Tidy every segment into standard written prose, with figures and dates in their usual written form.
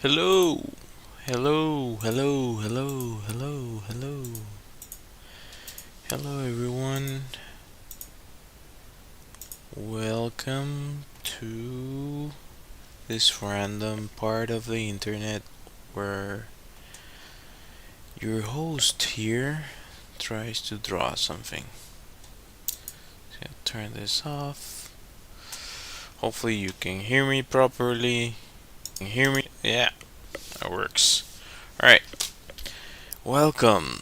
Hello, hello, hello, hello, hello, hello, hello, everyone. Welcome to this random part of the internet where your host here tries to draw something. So turn this off. Hopefully, you can hear me properly. Can you hear me? Yeah, that works. Alright, welcome.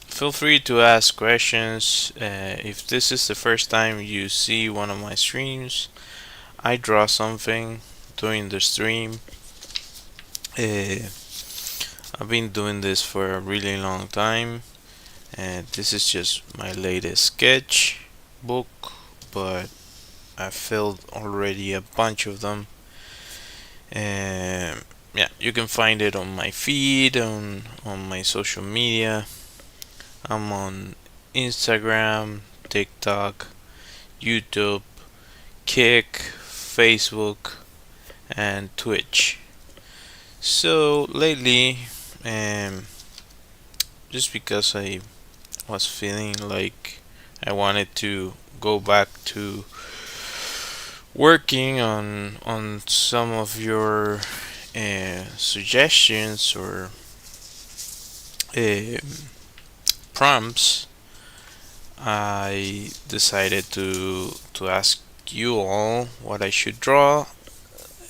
Feel free to ask questions. If this is the first time you see one of my streams, I draw something during the stream. Uh, I've been doing this for a really long time, and this is just my latest sketch book, but I filled already a bunch of them. Yeah, you can find it on my feed, on my social media. I'm on Instagram, TikTok, YouTube, Kick, Facebook, and Twitch. So lately, um, just because I was feeling like I wanted to go back to working on some of your suggestions or uh, prompts, I decided to ask you all what I should draw.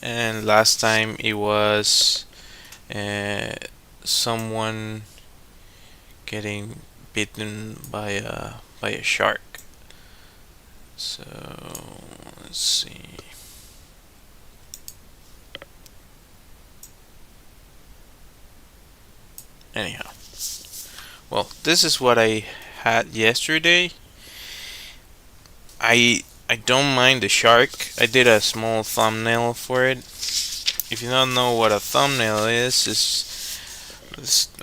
And last time it was uh, someone getting bitten by a shark. So let's see. Anyhow, well, this is what I had yesterday. I don't mind the shark. I did a small thumbnail for it. If you don't know what a thumbnail is,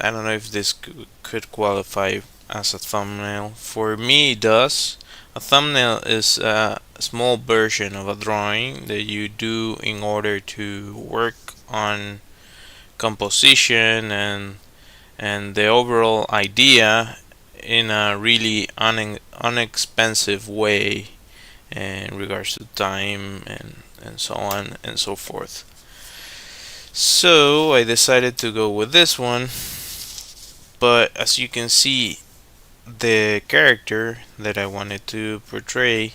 I don't know if this could qualify as a thumbnail. For me, it does. A thumbnail is a small version of a drawing that you do in order to work on composition and the overall idea in a really unexpensive way in regards to time and so on and so forth. So I decided to go with this one, but as you can see, the character that I wanted to portray,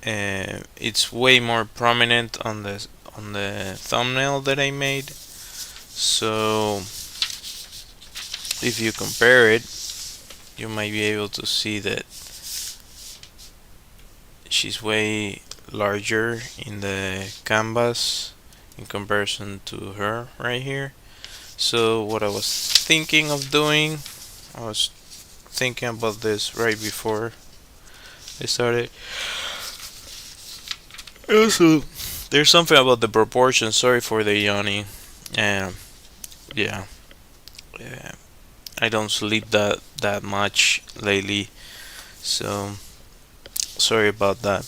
it's way more prominent on the thumbnail that I made. So if you compare it, you might be able to see that she's way larger in the canvas in comparison to her right here. So what I was thinking of doing, I was thinking about this right before I started. Also, there's something about the proportions. Sorry for the yawning. Um, yeah, yeah. I don't sleep that much lately, so sorry about that.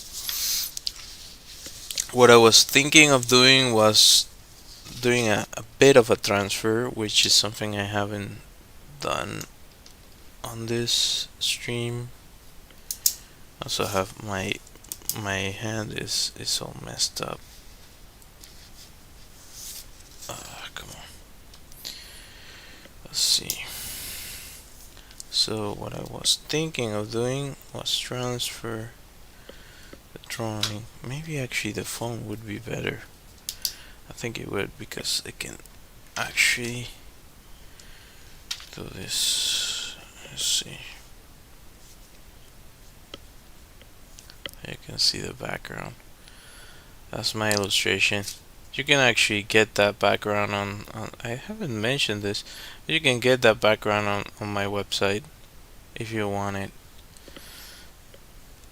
What I was thinking of doing was doing a bit of a transfer, which is something I haven't done on this stream. Also have my hand is all messed up. Come on. Let's see. So what I was thinking of doing was transfer the drawing. Maybe actually the phone would be better. I think it would because I can actually do this. Let's see. You can see the background. That's my illustration. You can actually get that background on I haven't mentioned this. You can get that background on my website if you want it.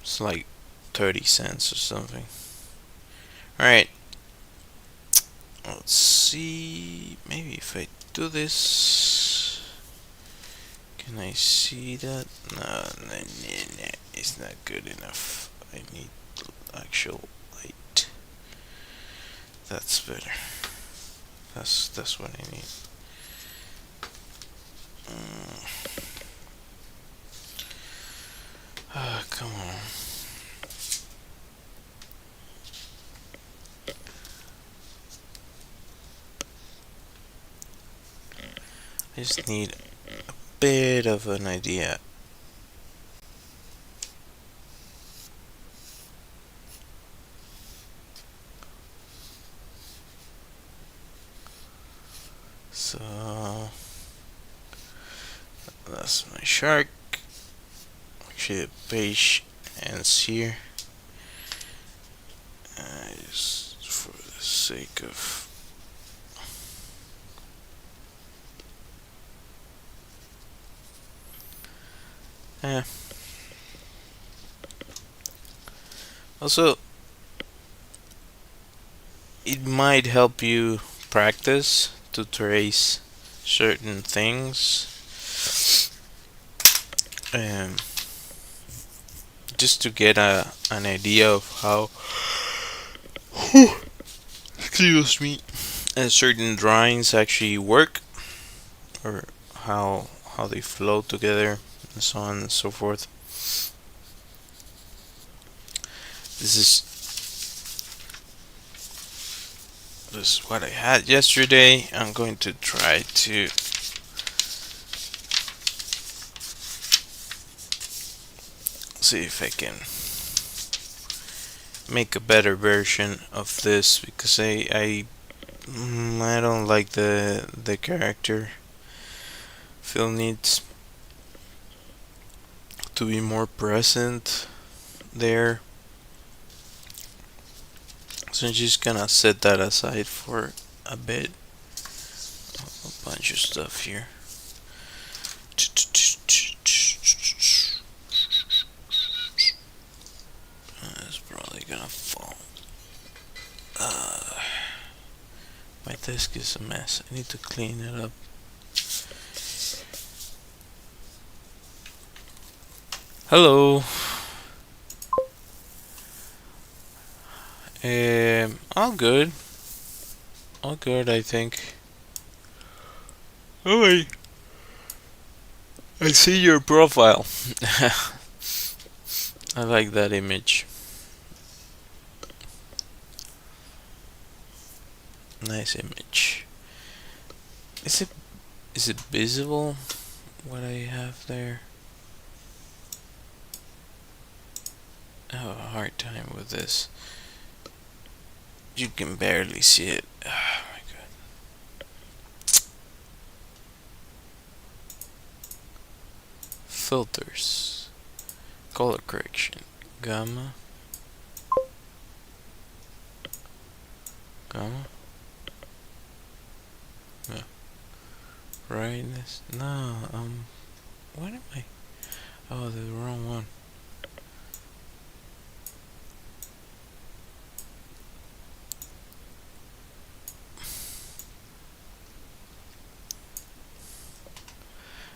It's like 30 cents or something. Alright. Let's see. Maybe if I do this. Can I see that? No, it's not good enough. I need actual light. That's better. That's what I need. Come on. I just need a bit of an idea. So that's my shark. Actually, the page ends here. Just for the sake of also, it might help you practice to trace certain things, um, just to get an idea of how excuse me certain drawings actually work, or how they flow together, and so on and so forth. This is what I had yesterday. I'm going to try to see if I can make a better version of this, because I don't like the character. Phil needs to be more present there. So I'm just gonna set that aside for a bit. A bunch of stuff here. It's probably gonna fall. My desk is a mess. I need to clean it up. Hello. All good. All good, I think. Oh wait. I see your profile. I like that image. Nice image. Is it visible what I have there? I have a hard time with this. You can barely see it. Oh my god. Filters. Color correction. Gamma. Gamma. No. Brightness. No, what am I? Oh, the wrong one.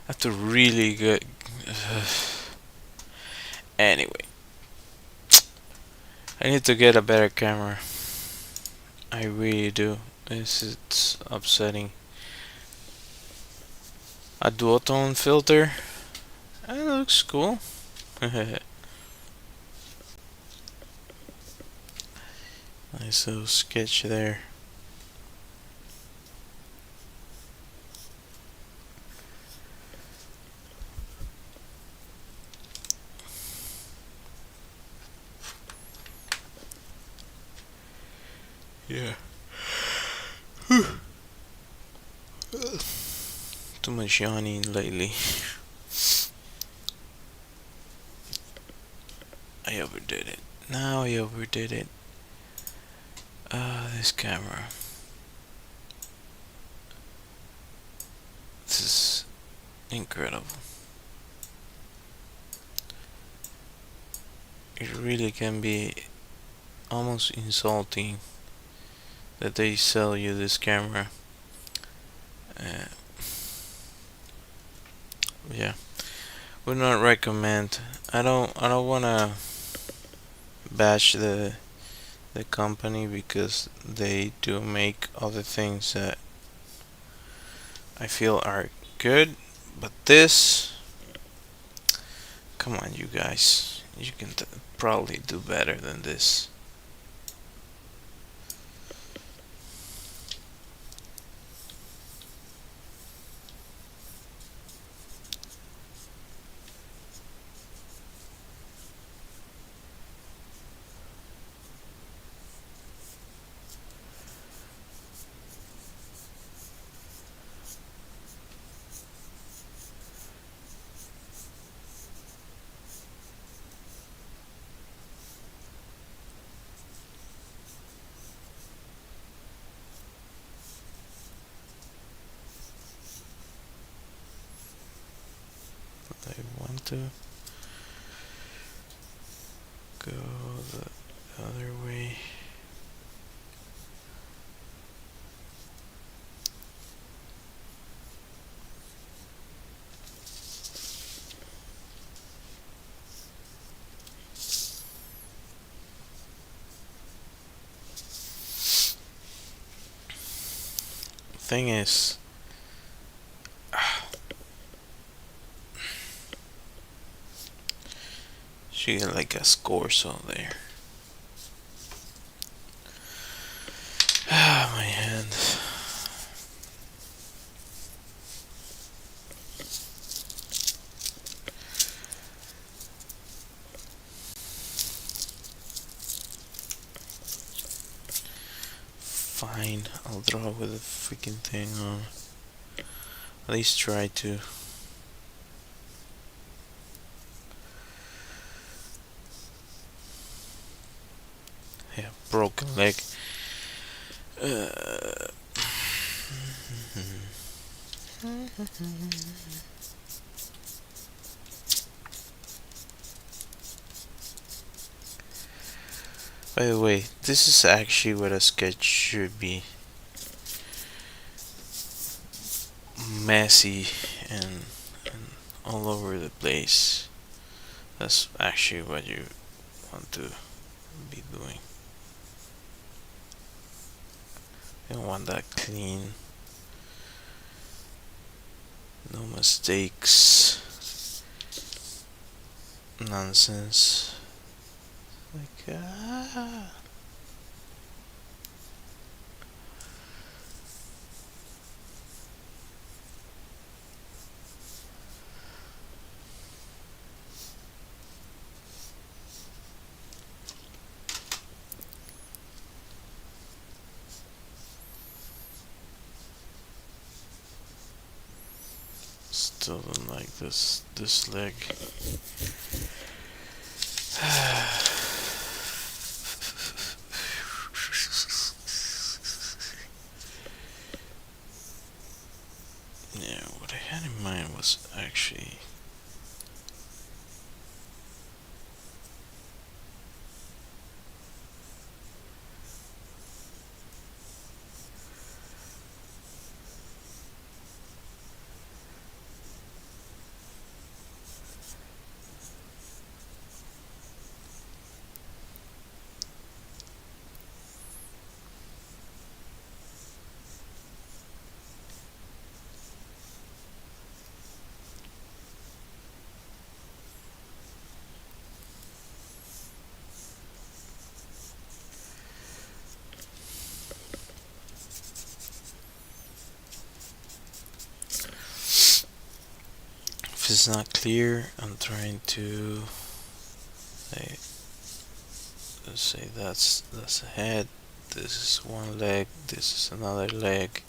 I have to really get. Anyway, I need to get a better camera. I really do. It's upsetting. A duotone filter. That looks cool. Nice little sketch there. Yeah. Too much yawning lately. I overdid it. Now I overdid it. This camera. This is incredible. It really can be almost insulting that they sell you this camera. Yeah, would not recommend. I don't wanna bash the company, because they do make other things that I feel are good, but this, come on, you guys, you can probably do better than this. But I want to go the other way. Thing is, she got like a score so there. Ah, my hand. Fine, I'll draw with a freaking thing on. At least try to. Yeah, broken leg. By the way, this is actually what a sketch should be. Messy and all over the place. That's actually what you want to be doing. You don't want that clean. No mistakes. Nonsense. Like, still don't like this leg. Yeah, what I had in mind was actually if it's not clear, I'm trying to say, let's say that's a head, this is one leg, this is another leg,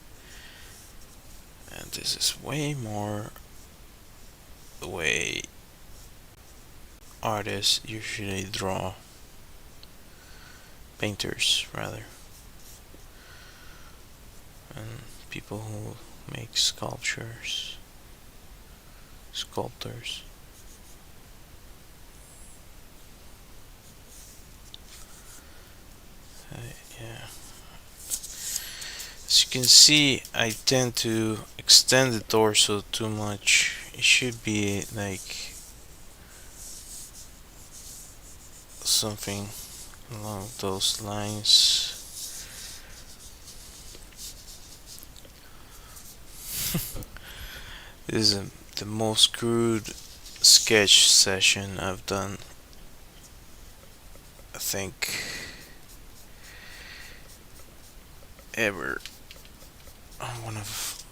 and this is way more the way artists usually draw, painters rather, and people who make sculptures, sculptors. Yeah. As you can see, I tend to extend the torso too much. It should be like something along those lines. This is the most crude sketch session I've done, I think, ever on one of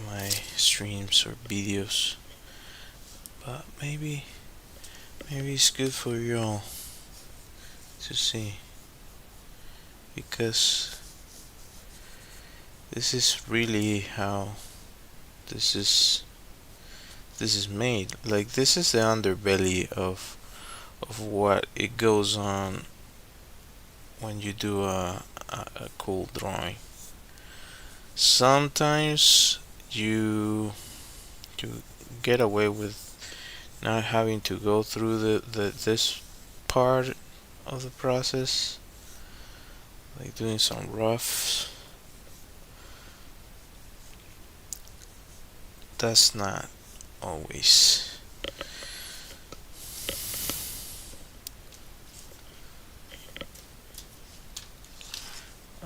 my streams or videos. But maybe it's good for you all to see, because this is really how this is this is made. Like, this is the underbelly of what it goes on when you do a cool drawing. Sometimes you get away with not having to go through the this part of the process, like doing some roughs. That's not always.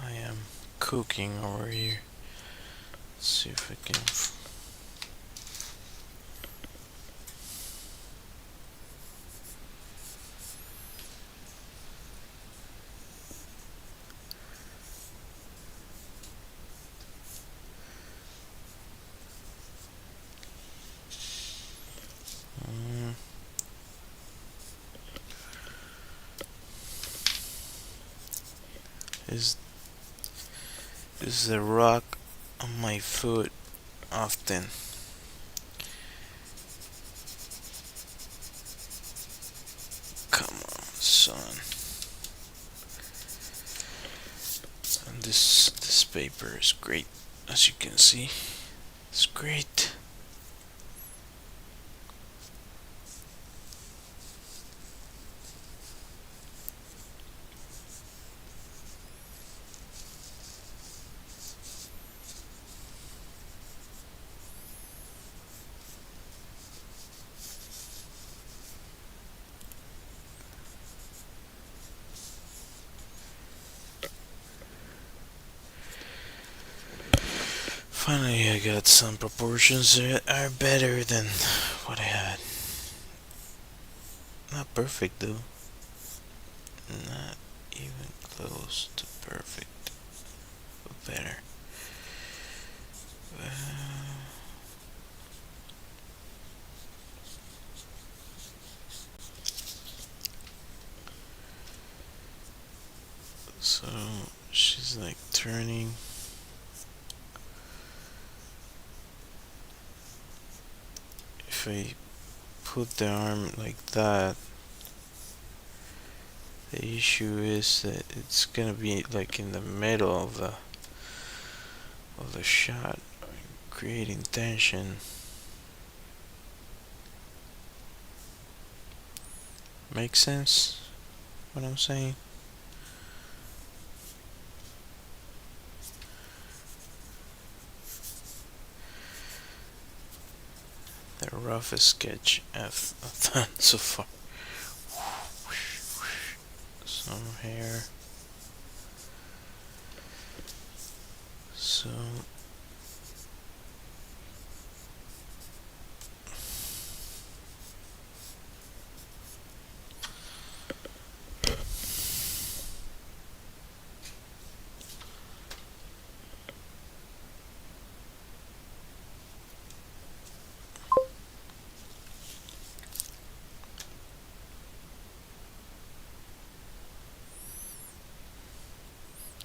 I am cooking over here. Let's see if I can. Is the rock on my foot often. Come on, son. And this paper is great, as you can see. It's great. Finally, I got some proportions that are better than what I had. Not perfect though. Not even close to perfect. But better. So she's like turning. If I put the arm like that, the issue is that it's gonna be like in the middle of the shot, creating tension. Make sense what I'm saying? The roughest sketch I've done so far. Some hair. So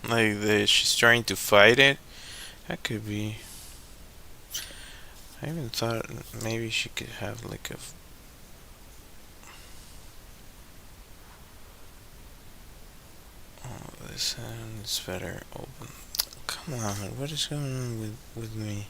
like she's trying to fight it. That could be. I even thought maybe she could have like a. Oh, this hand is better open. Come on, what is going on with me?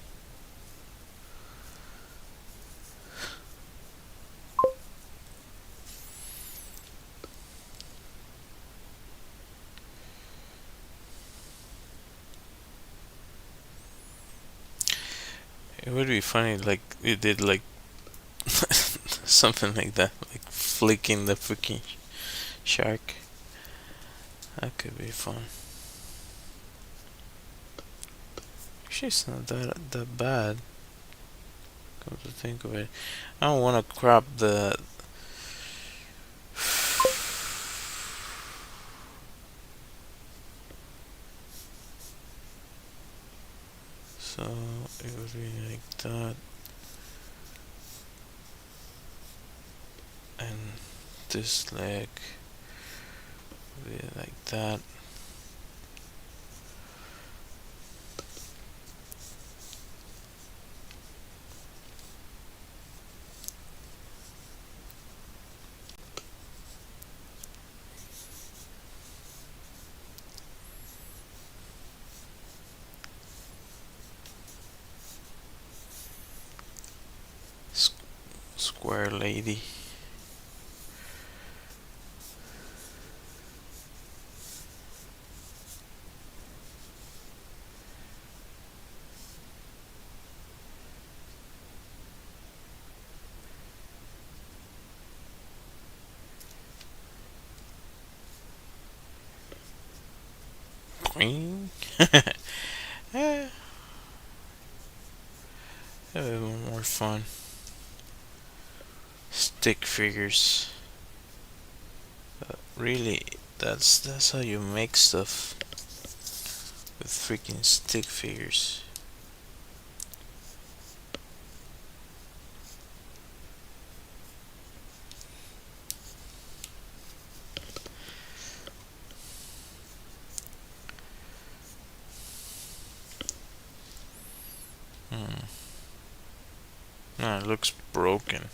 It would be funny, like it did, like something like that, like flicking the freaking shark. That could be fun. Actually, it's not that bad. Come to think of it, I don't want to crop the. So it would be like that, and this leg would be like that. Square lady. Queen. Eh, a little more fun. Stick figures. Really, that's how you make stuff with freaking stick figures. Hmm. No, it looks broken.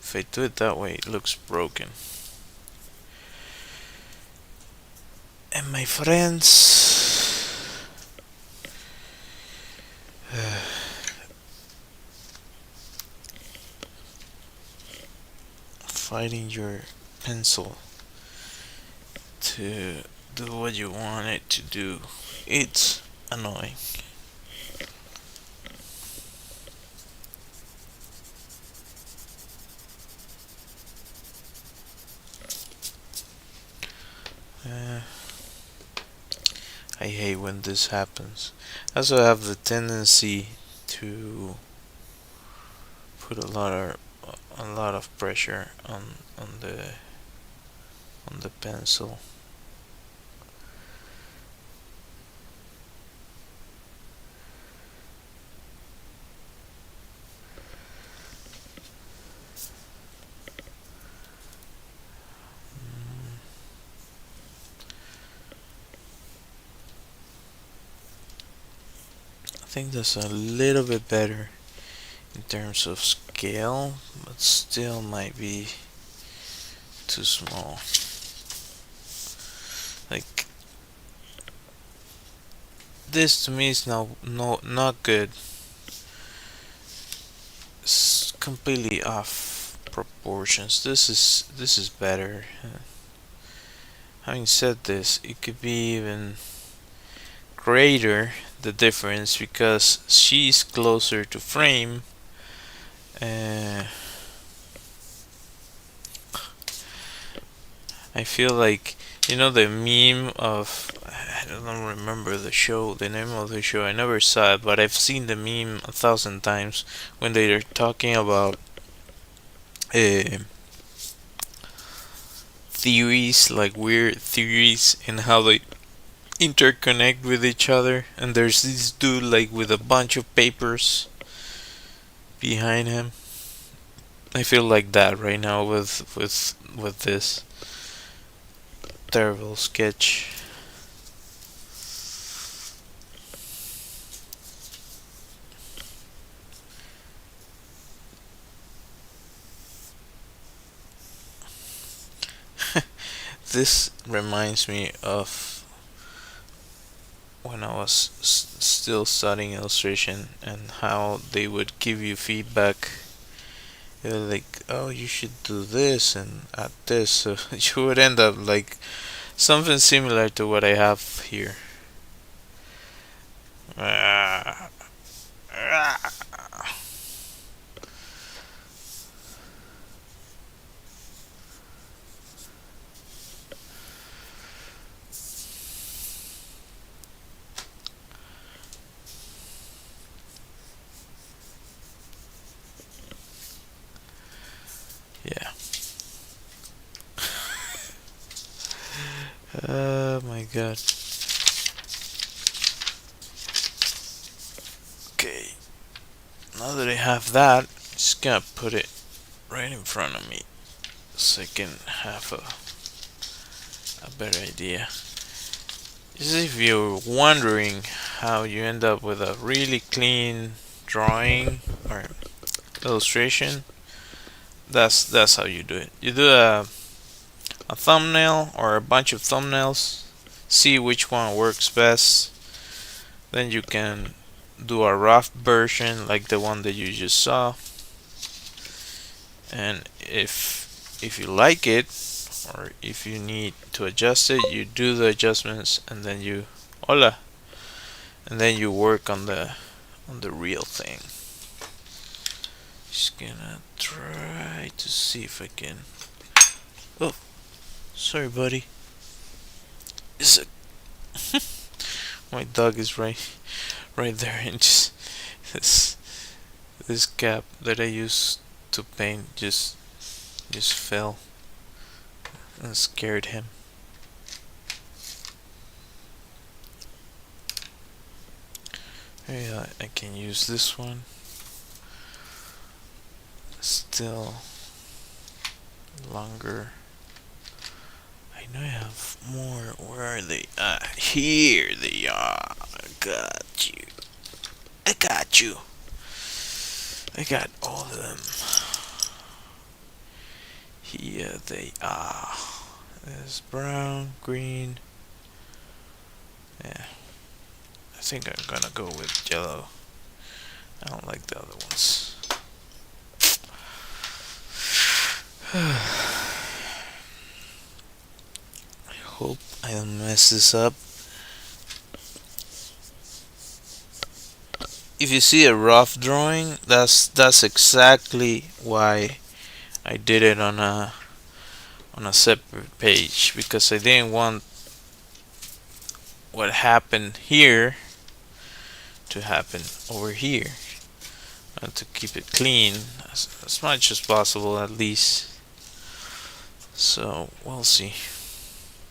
If I do it that way, it looks broken. And my friends, fighting your pencil to do what you want it to do, it's annoying. Uh, I hate when this happens. I also have the tendency to put a lot of pressure on the pencil. I think that's a little bit better in terms of scale, but still might be too small. Like this to me is now not good. It's completely off proportions. This is better. Having said this, it could be even greater the difference because she's closer to frame. Uh, I feel like the meme of I don't remember the name of the show. I never saw it, but I've seen the meme 1,000 times when they're talking about uh, theories, like weird theories, and how they interconnect with each other. And there's this dude like with a bunch of papers behind him. I feel like that right now with this terrible sketch. This reminds me of when I was still studying illustration and how they would give you feedback. They're like, oh, you should do this and add this. So you would end up like something similar to what I have here. Ah, ah. good. Okay, now that I have that, just gonna put it right in front of me so I can have a better idea. Just if you're wondering how you end up with a really clean drawing or illustration, that's how you do it. You do a thumbnail or a bunch of thumbnails, see which one works best, then you can do a rough version like the one that you just saw, and if you like it or if you need to adjust it, you do the adjustments and then you hola and then you work on the real thing. Just gonna try to see if I can. Oh, sorry, buddy. Is it? My dog is right there, and just this this cap that I used to paint just fell and scared him. Yeah, I can use this one. Still longer. I know I have more. Where are they? Here they are. I got you. I got you. I got all of them. Here they are. There's brown, green. Yeah. I think I'm gonna go with yellow. I don't like the other ones. I hope I don't mess this up. If you see a rough drawing, that's exactly why I did it on a separate page, because I didn't want what happened here to happen over here, and to keep it clean as much as possible at least. So we'll see.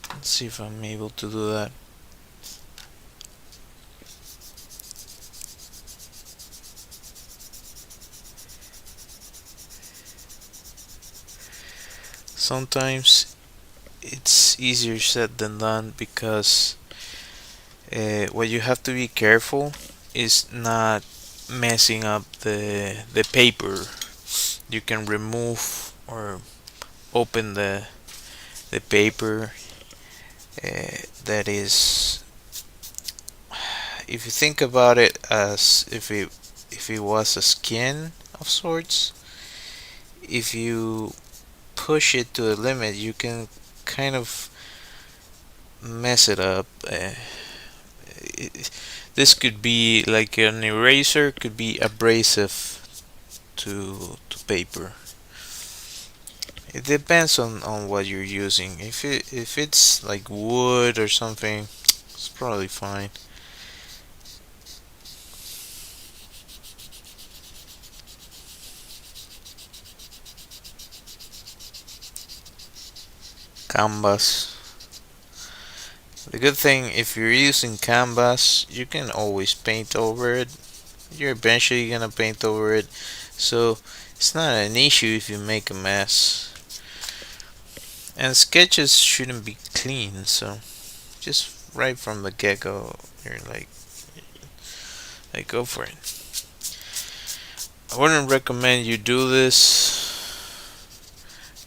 Let's see if I'm able to do that. Sometimes it's easier said than done, because what you have to be careful is not messing up the paper. You can remove or open the paper that is, if you think about it as if it was a skin of sorts, if you push it to a limit, you can kind of mess it up. This could be like an eraser, could be abrasive to paper. It depends on what you're using. If it's like wood or something, it's probably fine. Canvas. The good thing, if you're using canvas, you can always paint over it. You're eventually gonna paint over it, so it's not an issue if you make a mess. And sketches shouldn't be clean, so just right from the get-go, you're like go for it. I wouldn't recommend you do this,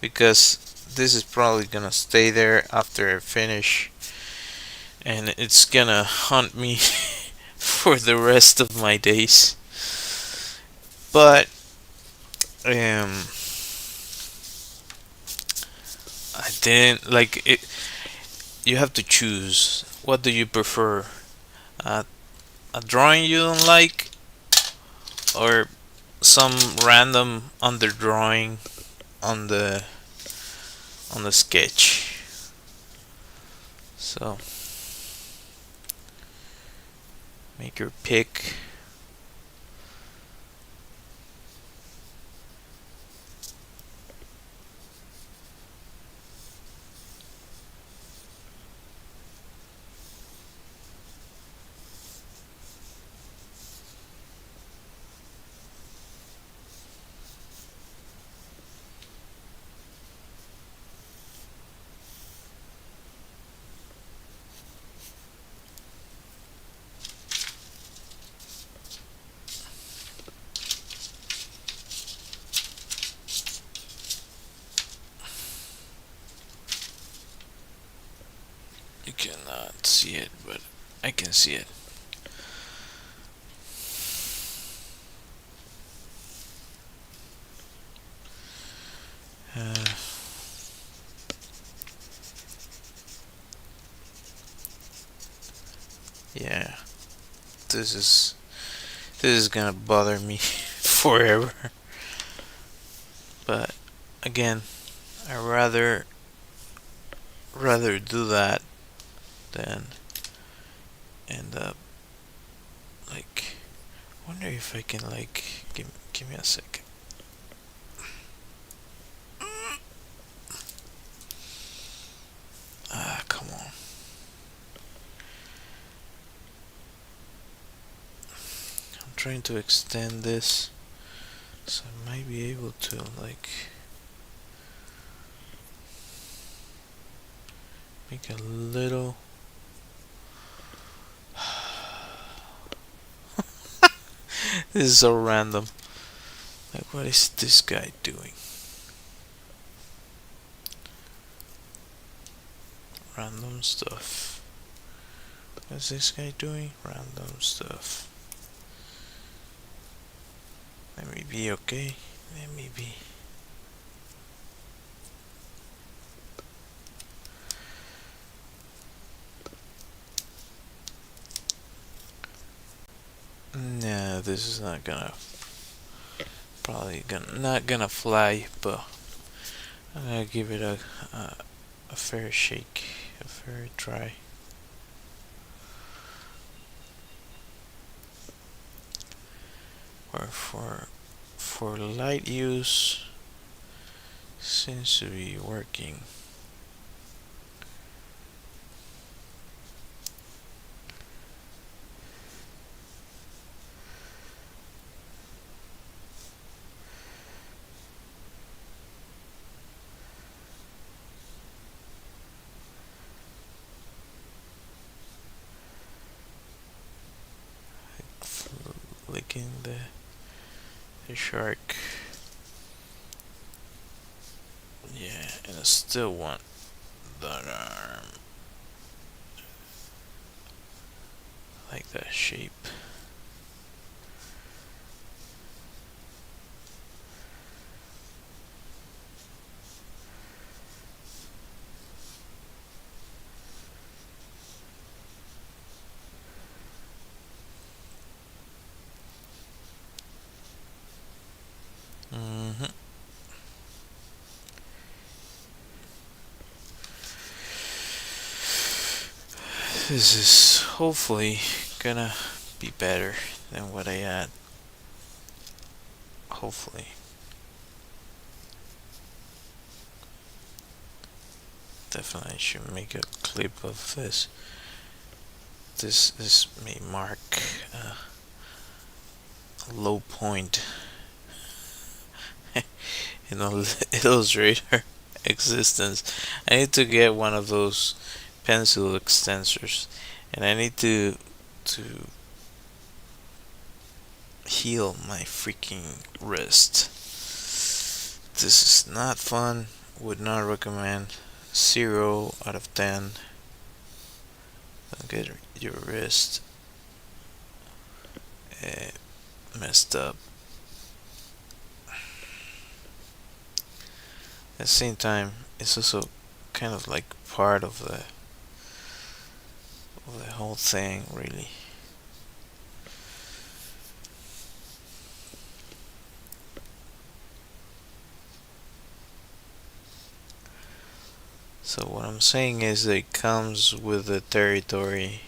because this is probably gonna stay there after I finish, and it's gonna haunt me for the rest of my days. But I didn't like it. You have to choose. What do you prefer? Uh, a drawing you don't like, or some random underdrawing on the sketch? So make your pick. can't see it, but I can see it. Uh, yeah, this is this is gonna bother me forever. But again, I rather do that than end up like. Wonder if I can like give me a second. Ah, come on. I'm trying to extend this, so I might be able to like make a little. This is so random. Like, what is this guy doing? Random stuff. What's this guy doing? Random stuff. Let me be okay. Let me be. Nah, this is not gonna. Probably not gonna fly, but I'm gonna give it a fair shake, a fair try. Or for light use, seems to be working. Flicking the shark. Yeah, and I still want that arm. Like that shape. Mm-hmm. This is hopefully gonna be better than what I had. Hopefully. Definitely should make a clip of this. This may mark a low point in Illustrator existence. I need to get one of those pencil extensors, and I need to heal my freaking wrist. This is not fun. Would not recommend. 0 out of 10. Don't get your wrist messed up. At the same time, it's also kind of like part of the whole thing, really. So what I'm saying is that it comes with the territory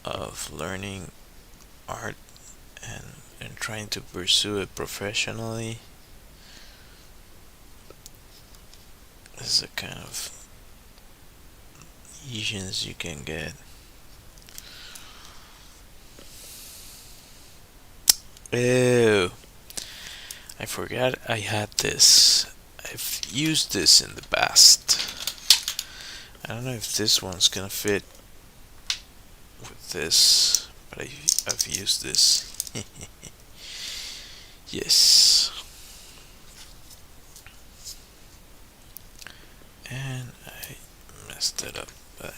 of learning art and trying to pursue it professionally. This is the kind of lesions you can get. Ew. I forgot I had this. I've used this in the past. I don't know if this one's gonna fit with this, but I've used this. Yes. And I messed it up, but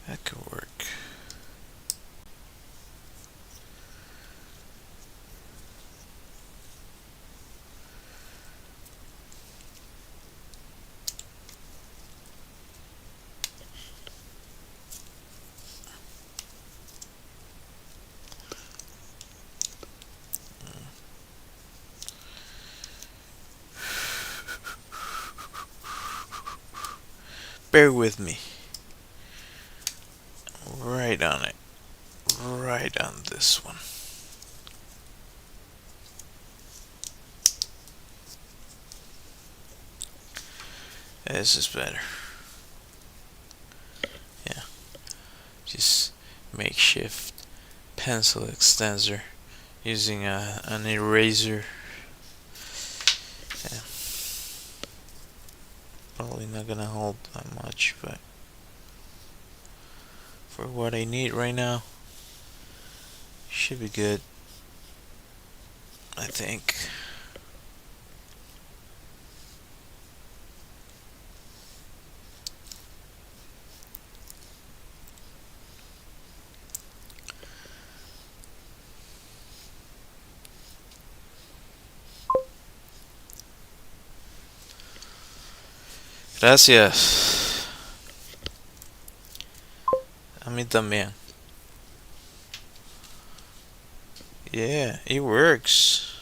That could work. Bear with me. Right on it. Right on this one. This is better. Yeah. Just makeshift pencil extender using an eraser. Yeah. Probably not gonna hold that much, but for what I need right now, should be good. I think. Gracias. A mí también. Yeah, it works.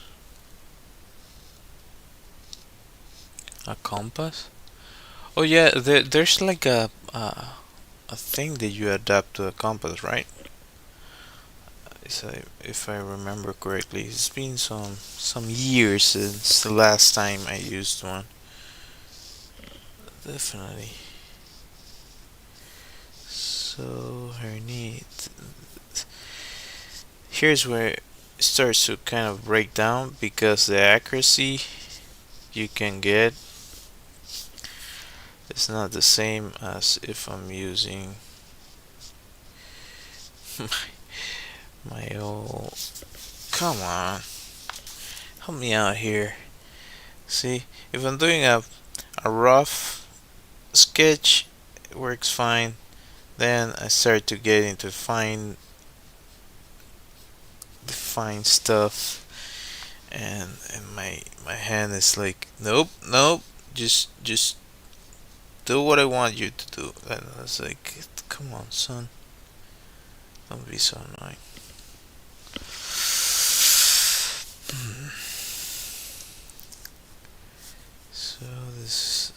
A compass? Oh yeah, there's like a thing that you adapt to a compass, right? If I remember correctly, it's been some years since the last time I used one. Definitely. So her need. Here's where it starts to kind of break down because the accuracy you can get is not the same as if I'm using my old. Come on, help me out here. See, if I'm doing a rough sketch, it works fine. Then I start to get into fine stuff, and my hand is like, nope, nope, just do what I want you to do. And I was like, come on, son, don't be so annoying. So this.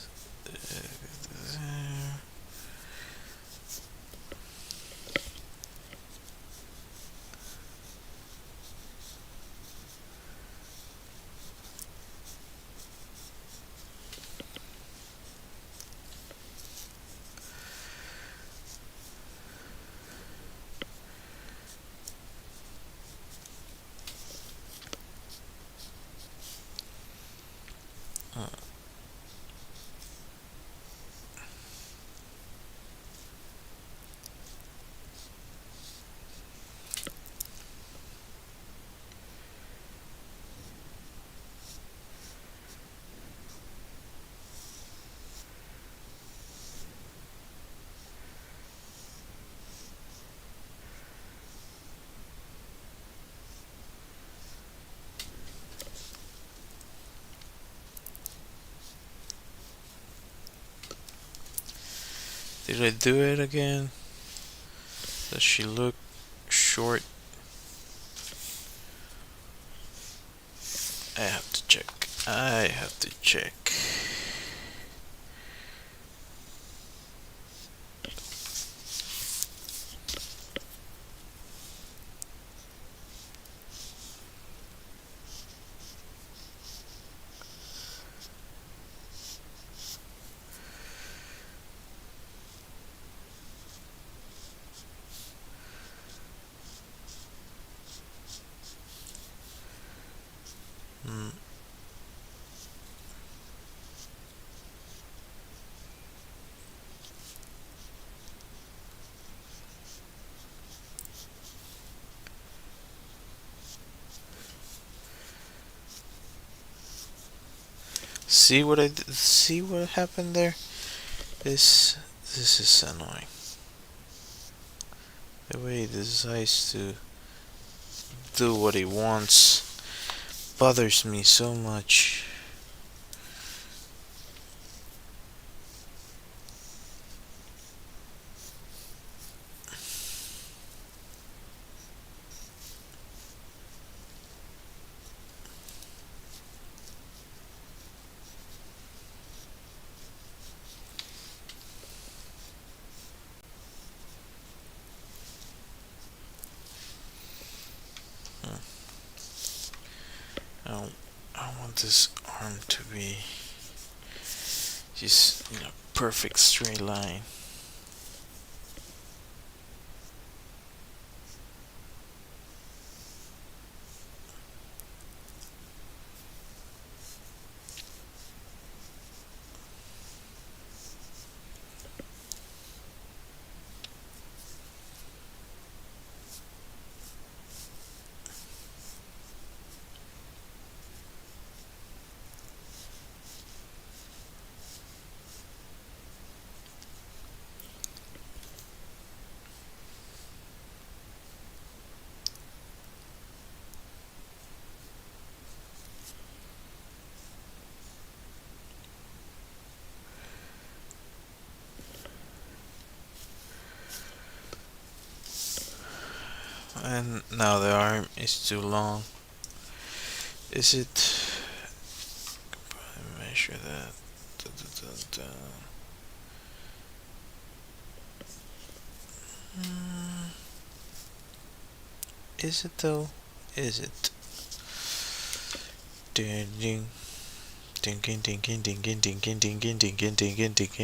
Did I do it again? Does she look short? I have to check. I have to check. Hmm. See what see what happened there? This is annoying. The way he decides to do what he wants bothers me so much. I, I want this arm to be just in a perfect straight line. And now the arm is too long. Is it? Measure that. Da, da, da, da. Is it though? Is it? Ding ding ding ding ding ding ding ding ding ding ding ding ding ding ding ding.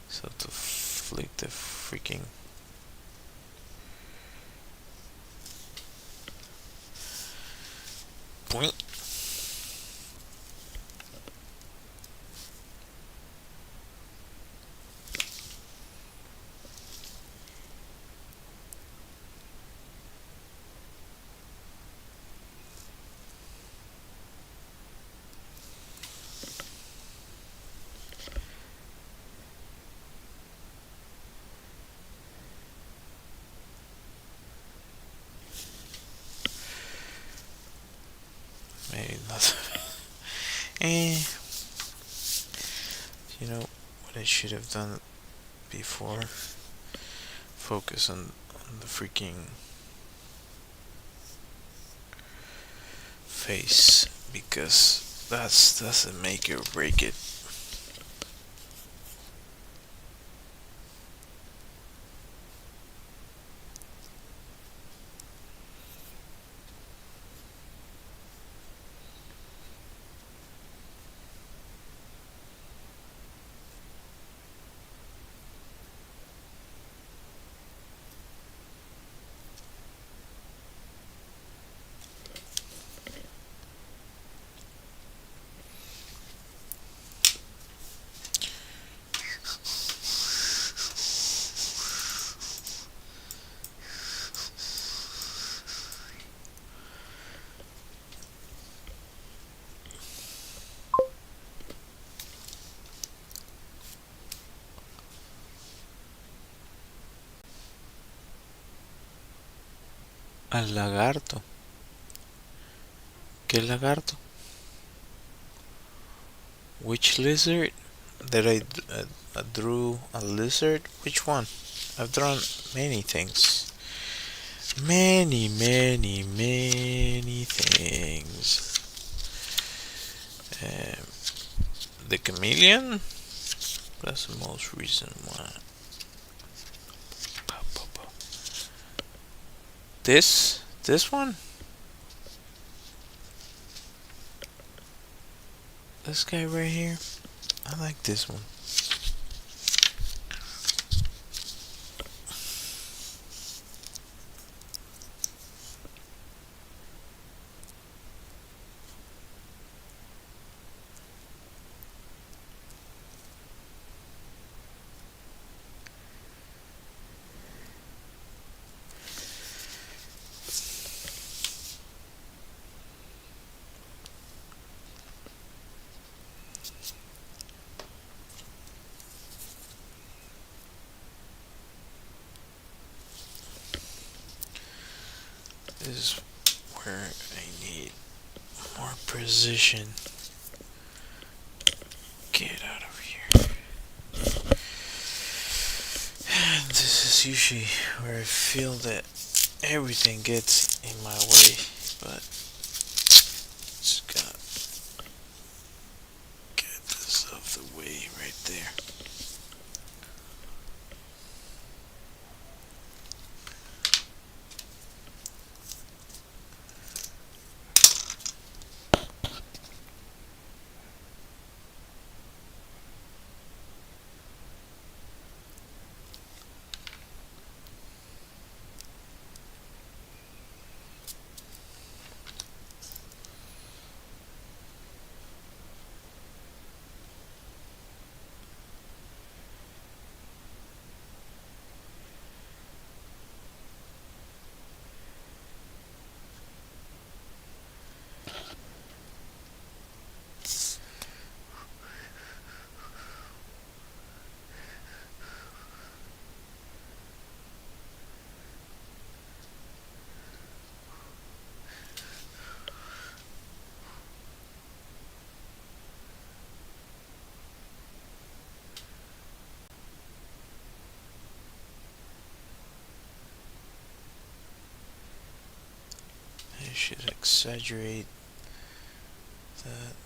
So to flick the freaking point. Maybe not. Eh, you know what I should have done before? Focus on the freaking face, because that's a make or break it. Al lagarto. ¿Qué lagarto? Which lizard? That I drew a lizard? Which one? I've drawn many things. Many, many, many things. Um, the chameleon? That's the most recent one. This one? This guy right here? I like this one. is where I need more precision. Get out of here. And this is usually where I feel that everything gets in my way, but just gotta get this out of the way right there. I should exaggerate that.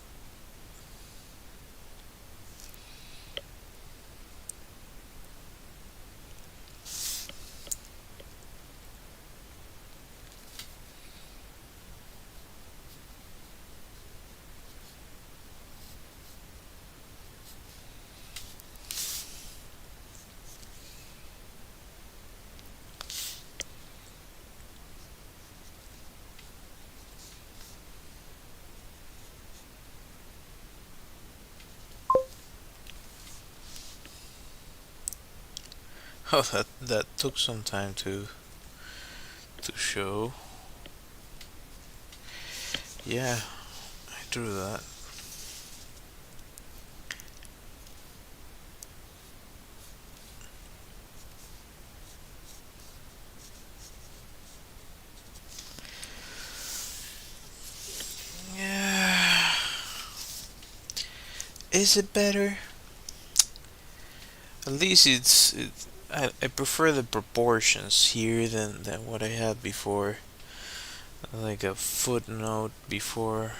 Oh, that took some time to show. Yeah, I drew that. Yeah. Is it better? At least I prefer the proportions here than what I had before. Like a footnote before.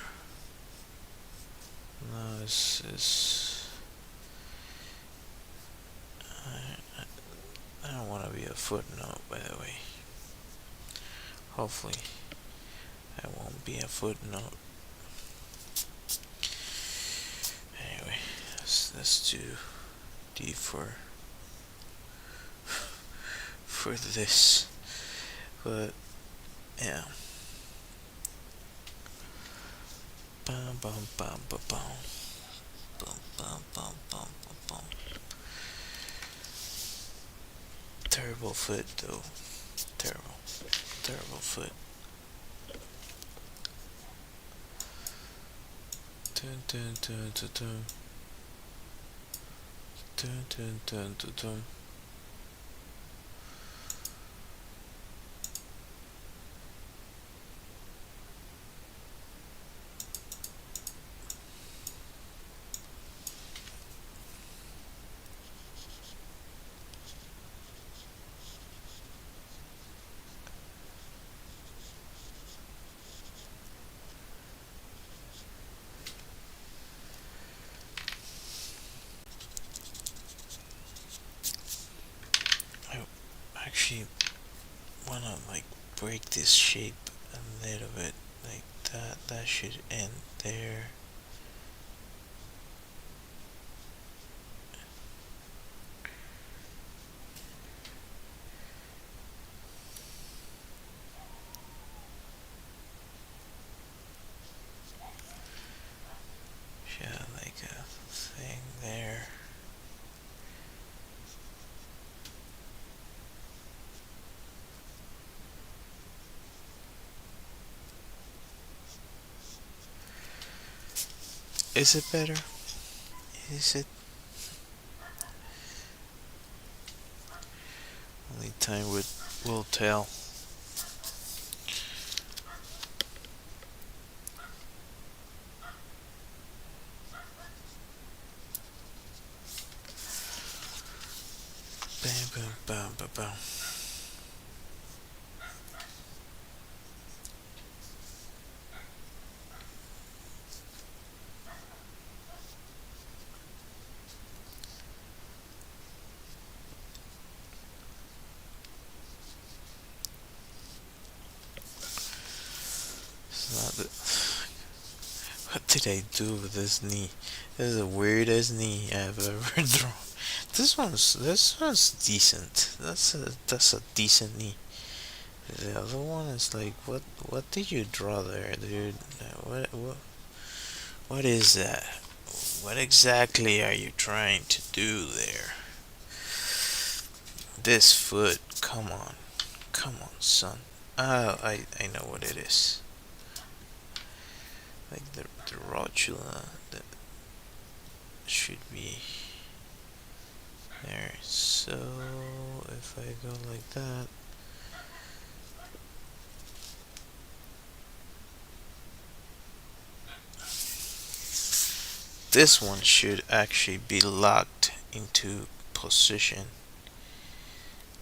No, it's I don't want to be a footnote, by the way. Hopefully, I won't be a footnote. Anyway, let's do D for this. But yeah. Bum bum bum bum bum bum bum bum bum bum. Terrible foot though. Terrible. Terrible foot. Dun dun dun dun dun. Dun dun dun dun dun. I actually wanna like break this shape a little bit, like that should end there. Yeah, like a thing there. Is it better? Is it? Only time will tell. Bam, bam, bam, bam. It's not the, what did I do with this knee? This is the weirdest knee I've ever drawn. This one's decent. That's a decent knee. The other one is like, what did you draw there, dude? What is that? What exactly are you trying to do there? This foot, come on, son. Oh, I know what it is. Like the rotula that should be there. So if I go like that, this one should actually be locked into position.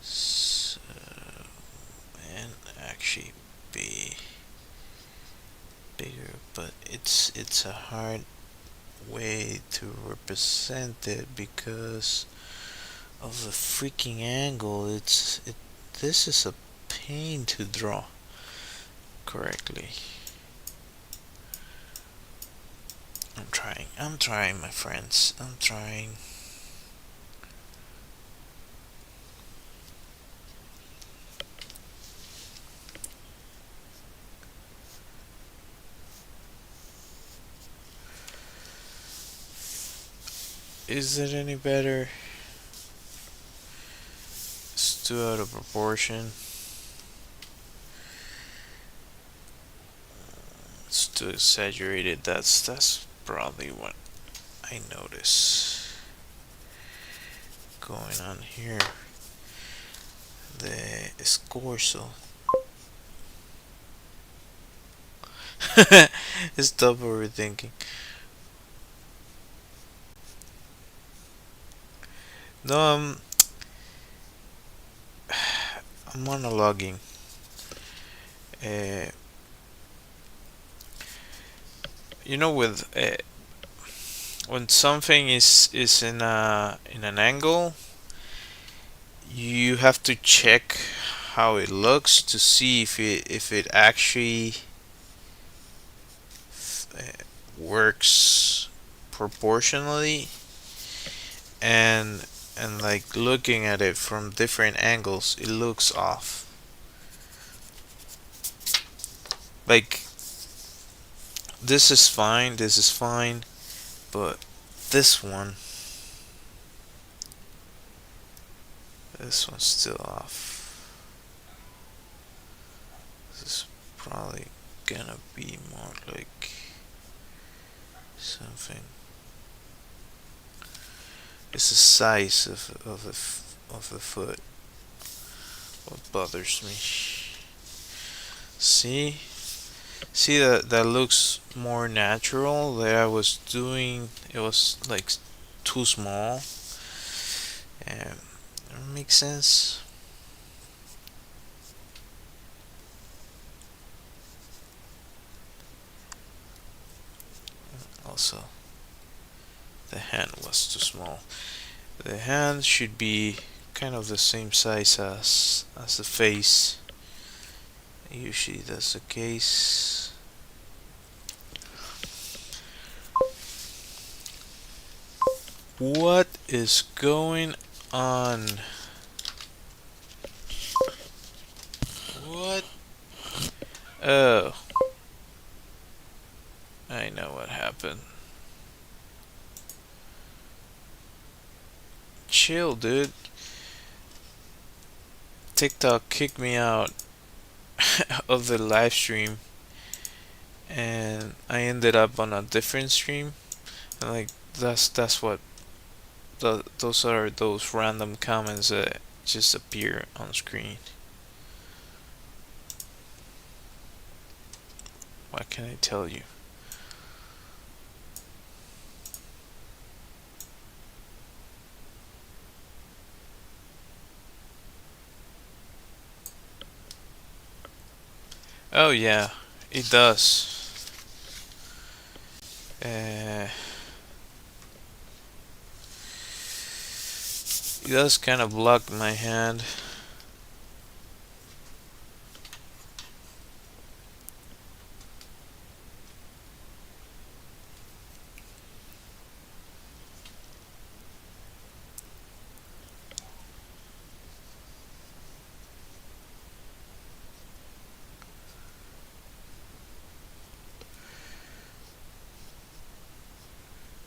So, and actually be bigger, but it's a hard way to represent it because of the freaking angle. This is a pain to draw correctly. I'm trying, my friends. I'm trying. Is it any better? It's too out of proportion. It's too exaggerated. That's probably what I notice going on here. The escorzo. Stop overthinking. No, I'm monologuing. Uh, with when something is in an angle, you have to check how it looks to see if it actually uh, works proportionally, and like looking at it from different angles, it looks off. Like this is fine, but this one, this one's still off. This is probably gonna be more like something. It's the size of the foot what bothers me. See, that looks more natural. That I was doing, it was like too small. And it makes sense. Also, the hand was too small. The hand should be kind of the same size as the face. Usually that's the case. What is going on? What? Oh, I know what happened. Chill, dude. TikTok kicked me out of the live stream, and I ended up on a different stream. And like that's what those are those random comments that just appear on screen. What can I tell you? Oh yeah, it does. Uh, it does kind of block my hand.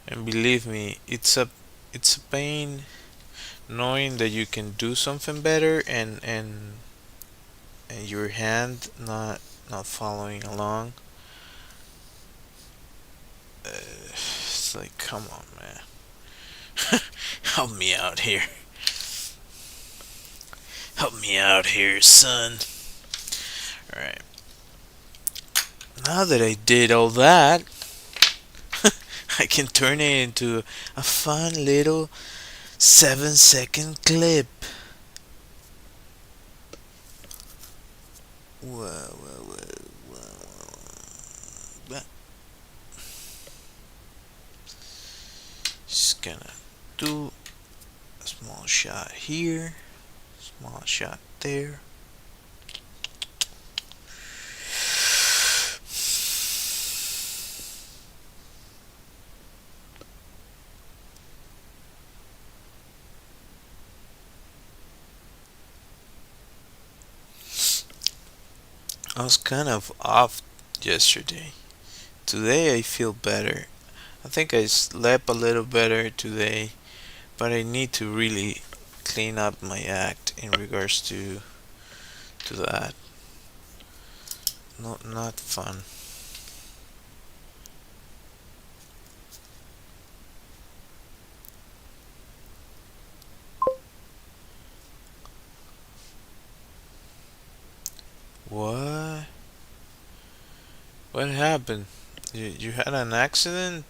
And believe me, it's a pain knowing that you can do something better and your hand not following along. It's like, come on, man, help me out here, help me out here, son. All right, now that I did all that, I can turn it into a fun little 7-second clip. Whoa, whoa, whoa, whoa. Just gonna do a small shot here, small shot there. I was kind of off yesterday. Today I feel better. I think I slept a little better today, but I need to really clean up my act in regards to that. Not fun. What? What happened? You had an accident?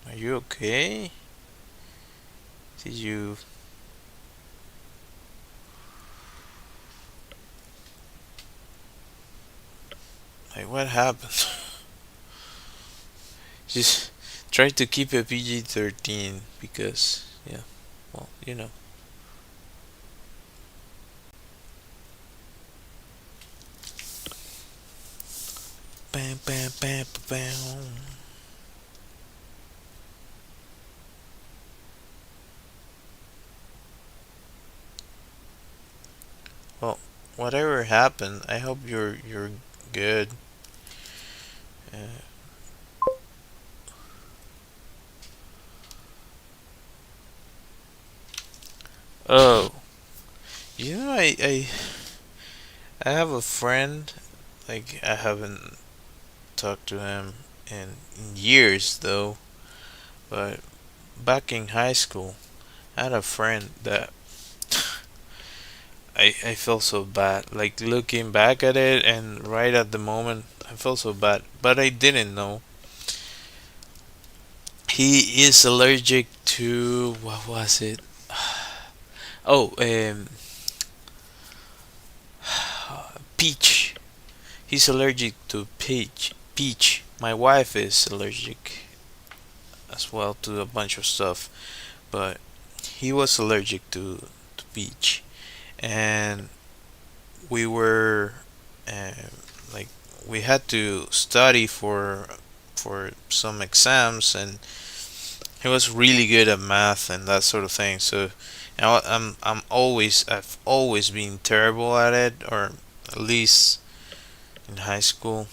Are you okay? Did you like what happened? Just try to keep it PG-13 because yeah, well, you know. Bam bam bam bam. Well, whatever happened, I hope you're good. Uh, oh, I have a friend. Like I haven't talked to him in years though. But back in high school, I had a friend that I felt so bad. Like looking back at it and right at the moment, I felt so bad. But I didn't know. He is allergic to what was it? Oh, peach. He's allergic to peach. Peach. My wife is allergic as well to a bunch of stuff, but he was allergic to peach, and we were uh, like we had to study for some exams, and he was really good at math and that sort of thing. So I've always been terrible at it, or at least in high school.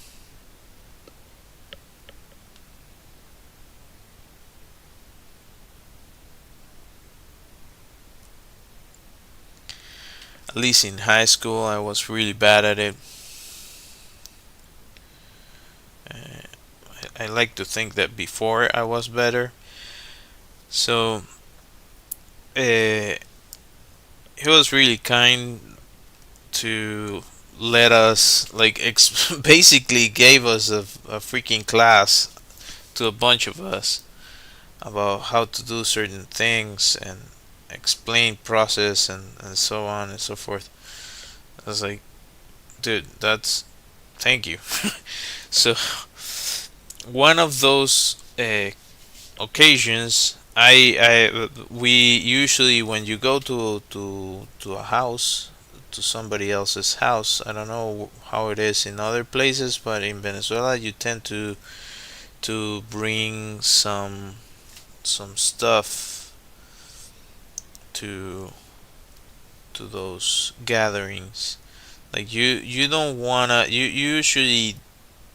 At least in high school, I was really bad at it. Uh, I like to think that before I was better. So he was really kind to let us basically gave us a freaking class to a bunch of us about how to do certain things, and explain process and so on and so forth. I was like, dude, that's thank you. So one of those occasions, I we usually when you go to a house, to somebody else's house. I don't know how it is in other places, but in Venezuela you tend to bring some stuff to those gatherings. Like you don't wanna you usually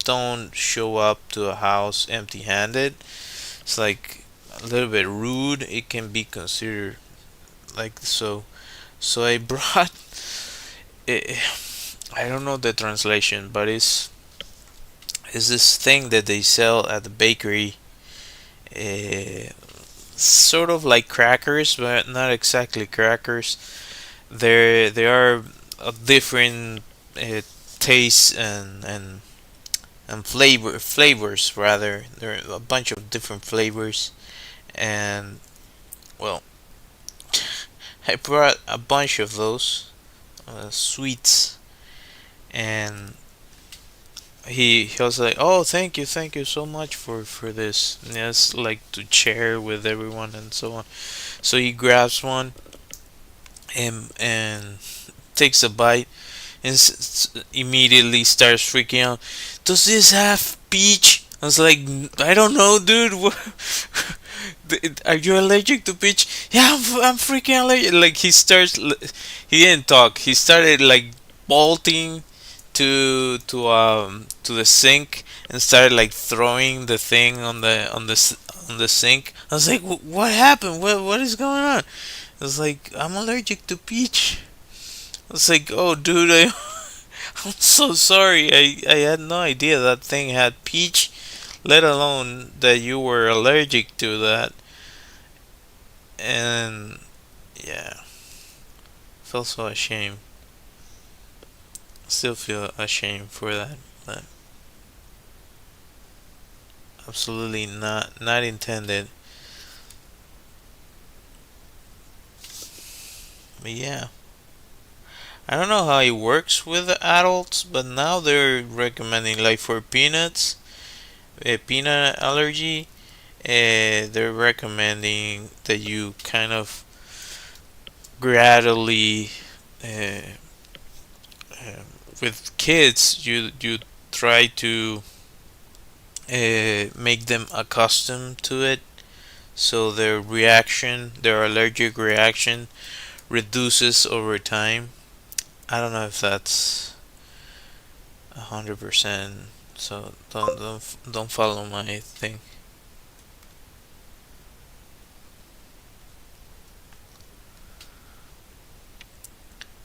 don't show up to a house empty-handed. It's like a little bit rude. It can be considered like so. So I brought. It, I don't know the translation, but it's this thing that they sell at the bakery. Uh, Sort of like crackers, but not exactly crackers. They are a different uh, tastes and flavors rather. There are a bunch of different flavors, and well, I brought a bunch of those sweets, and he was like, "Oh, thank you so much for this." And yes, like to share with everyone and so on. So he grabs one and takes a bite and immediately starts freaking out. Does this have peach? I was like, I don't know, dude. Are you allergic to peach? Yeah, I'm freaking allergic. Like he starts, he didn't talk. He started like bolting to the sink and started like throwing the thing on the sink. I was like, what happened? What is going on? I was like, I'm allergic to peach. I was like, oh, dude, I'm so sorry. I had no idea that thing had peach, let alone that you were allergic to that. And yeah, felt so ashamed. Still feel ashamed for that, but absolutely not intended. But yeah, I don't know how it works with the adults, but now they're recommending like for peanuts, a peanut allergy. They're recommending that you kind of gradually, uh, uh, with kids, you try to make them accustomed to it, so their allergic reaction, reduces over time. I don't know if that's 100%. So don't follow my thing.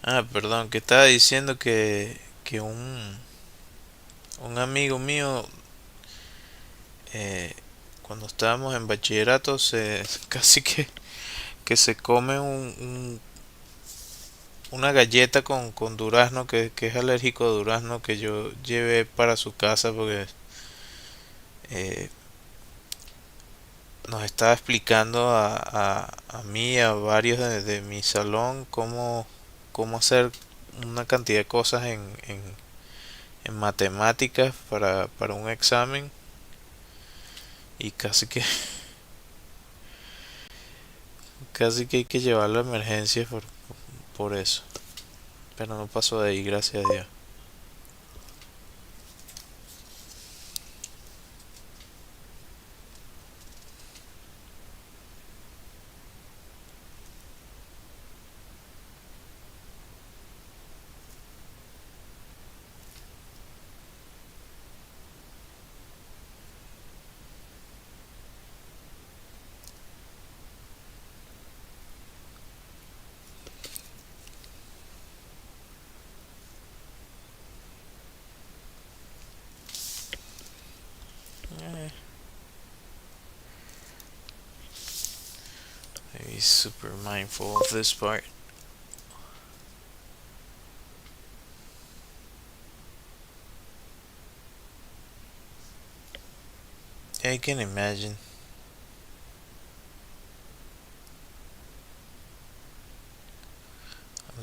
Ah, perdón, que estaba diciendo que un amigo mío, eh, cuando estábamos en bachillerato, se casi que se come una galleta con durazno, que es alérgico a durazno, que yo llevé para su casa porque eh, nos estaba explicando a mí y a varios de mi salón cómo hacer una cantidad de cosas en matemáticas para un examen, y casi que hay que llevarlo a emergencia por eso. Pero no pasó de ahí, gracias a Dios. Eh, He's super mindful of this part. I can imagine.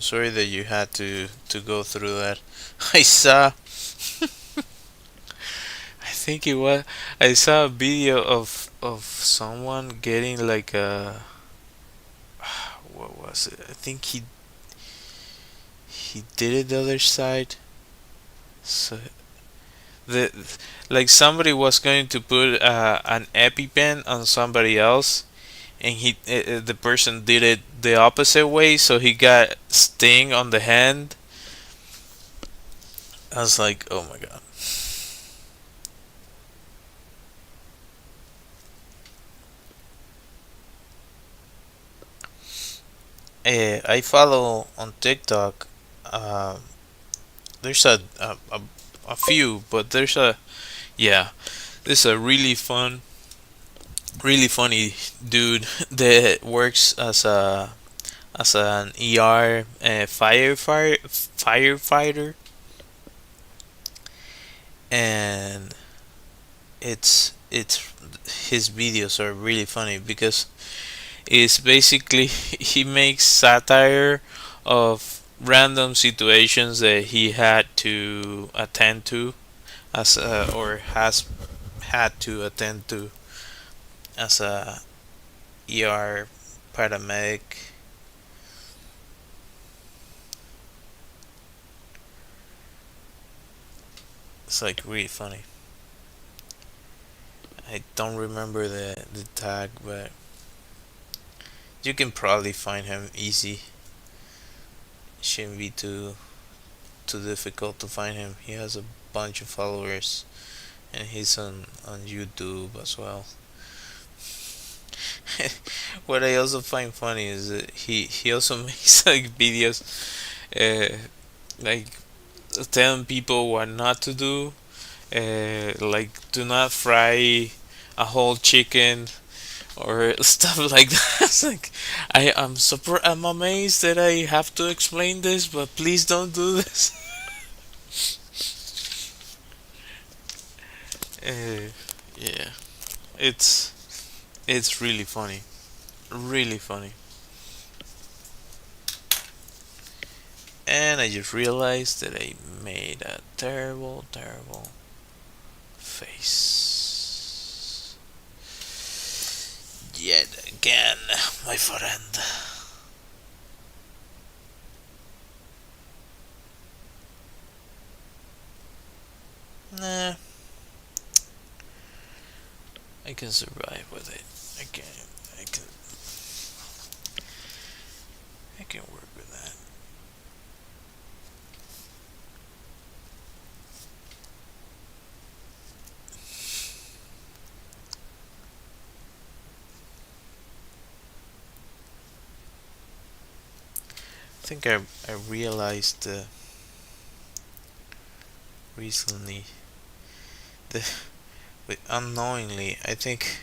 sorry that you had to go through that. I saw. I think it was. I saw a video of someone getting like a. What was it? I think he did it the other side. So the like somebody was going to put an EpiPen on somebody else, and the person did it the opposite way, so he got sting on the hand. I was like, oh my god. I follow on TikTok. Uh, there's a few, but yeah, there's a really funny dude that works as an ER firefighter, and it's his videos are really funny because it's basically he makes satire of random situations that he had to attend to or has had to attend to as a ER paramedic. It's like really funny. I don't remember the tag, but you can probably find him easy. Shouldn't be too difficult to find him. He has a bunch of followers, and he's on YouTube as well. What I also find funny is that he also makes like videos, uh, like telling people what not to do. Like do not fry a whole chicken or stuff like that. It's like I'm amazed that I have to explain this, but please don't do this. Uh, yeah, it's it's really funny, really funny. And I just realized that I made a terrible face yet again, my friend. Nah, I can survive with it. I can, I can work with that. I think I realized recently that unknowingly, I think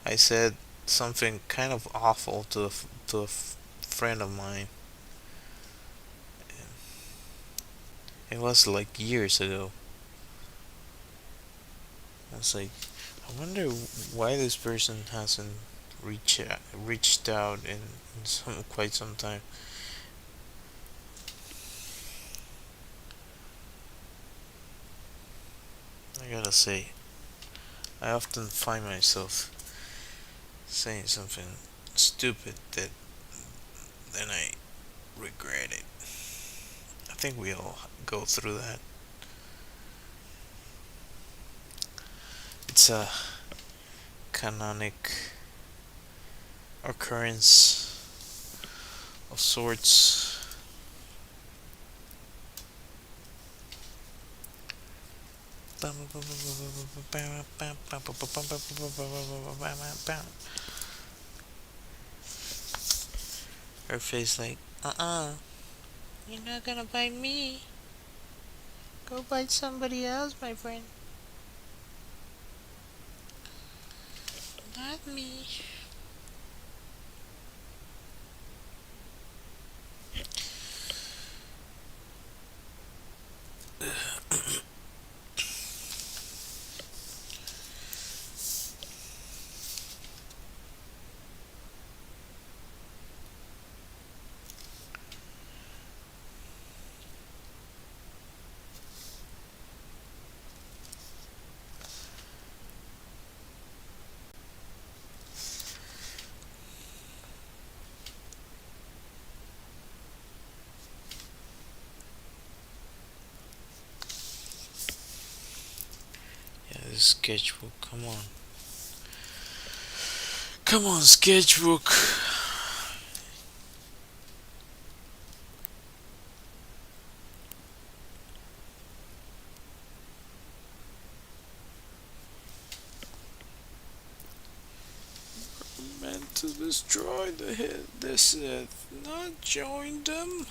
I said something kind of awful to a friend of mine. It was like years ago. I was like, I wonder why this person hasn't reached out in some quite some time. I gotta say, I often find myself saying something stupid that then I regret it. I think we all go through that. It's a canonic occurrence of sorts. Her face like, you're not gonna bite me. Go bite somebody else, my friend. Not me. the sketchbook. Come on. Come on, sketchbook. Meant to destroy the Sith, not join them.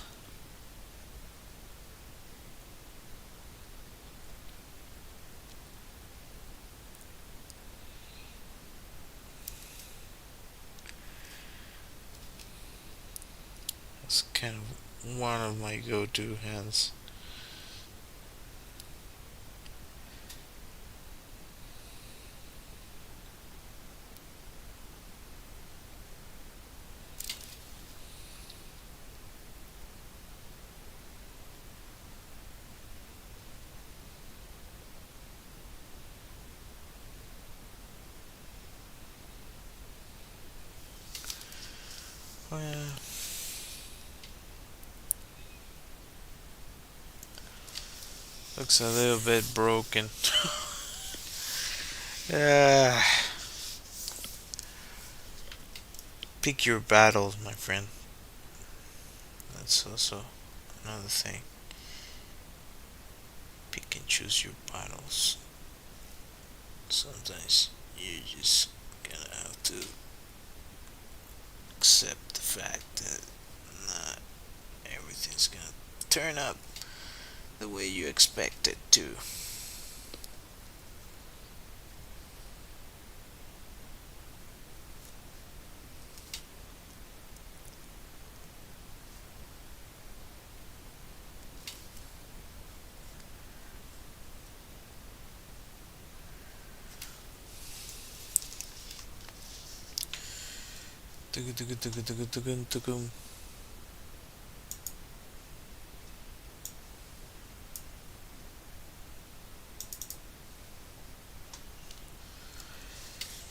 That's kind of one of my go-to hands. Well, looks a little bit broken. uh, Pick your battles, my friend. That's also another thing. Pick and choose your battles. Sometimes you just gonna have to accept the fact that not everything's gonna turn up the way you expect it to.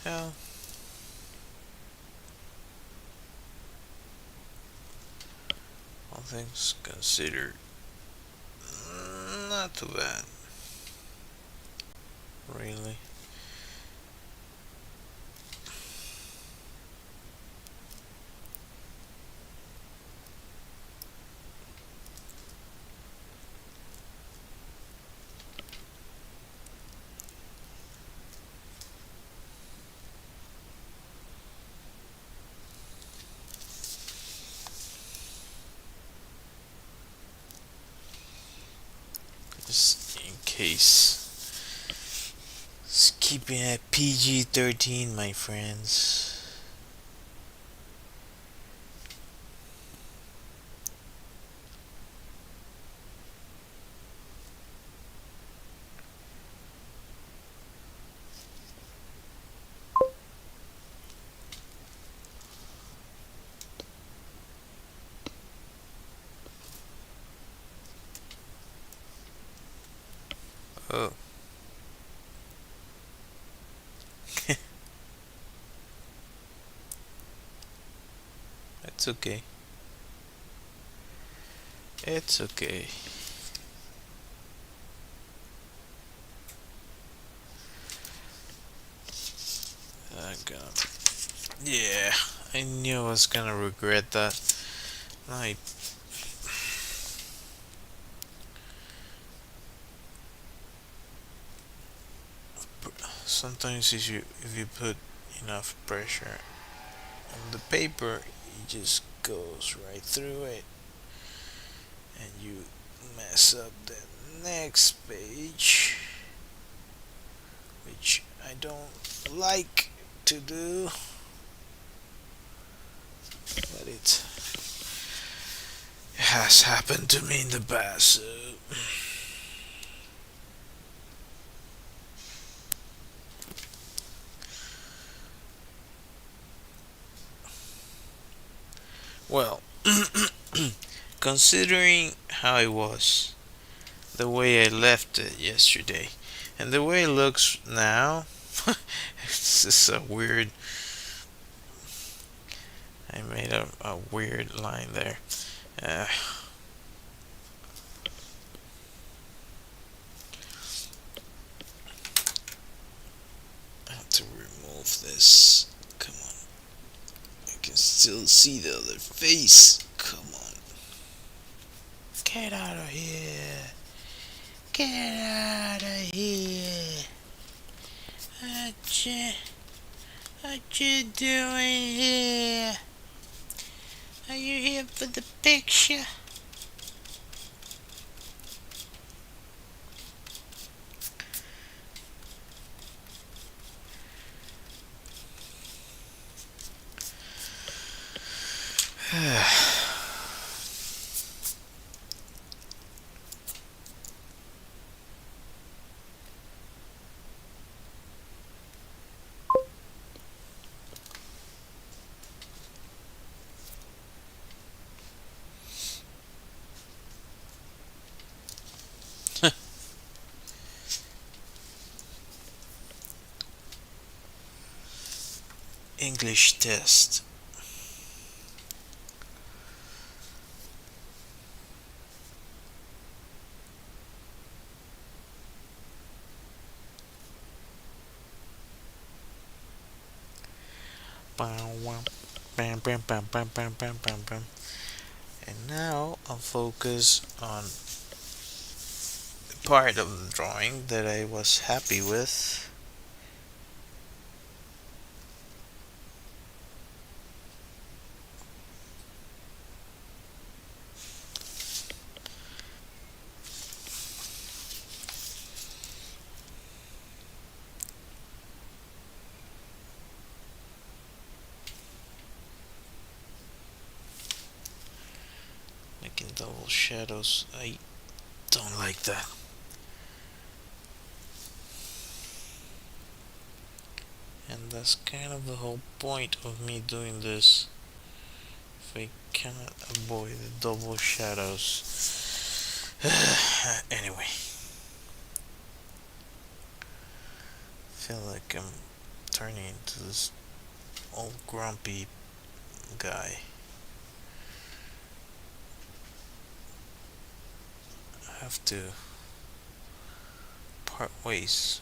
Hell, all things considered, not too bad, really. Just in case. Just keeping it PG-13, my friends. Oh. It's okay. It's okay. I'm gonna. Yeah, I knew I was gonna regret that. I sometimes if you put enough pressure on the paper, it just goes right through it, and you mess up the next page, which I don't like to do, but it has happened to me in the past. So. Well, considering how it was, the way I left it yesterday, and the way it looks now, it's just a weird. I made a weird line there. Uh, focus. Come on. I can still see the other face. Come on. Get out of here. Get out of here. What you doing here? Are you here for the picture? English test. Bam, bam, bam, bam, bam, bam, bam, bam. And now I'll focus on the part of the drawing that I was happy with. Making double shadows. I don't like that. And that's kind of the whole point of me doing this. If I cannot avoid the double shadows. Anyway. Feel like I'm turning into this old grumpy guy. I have to part ways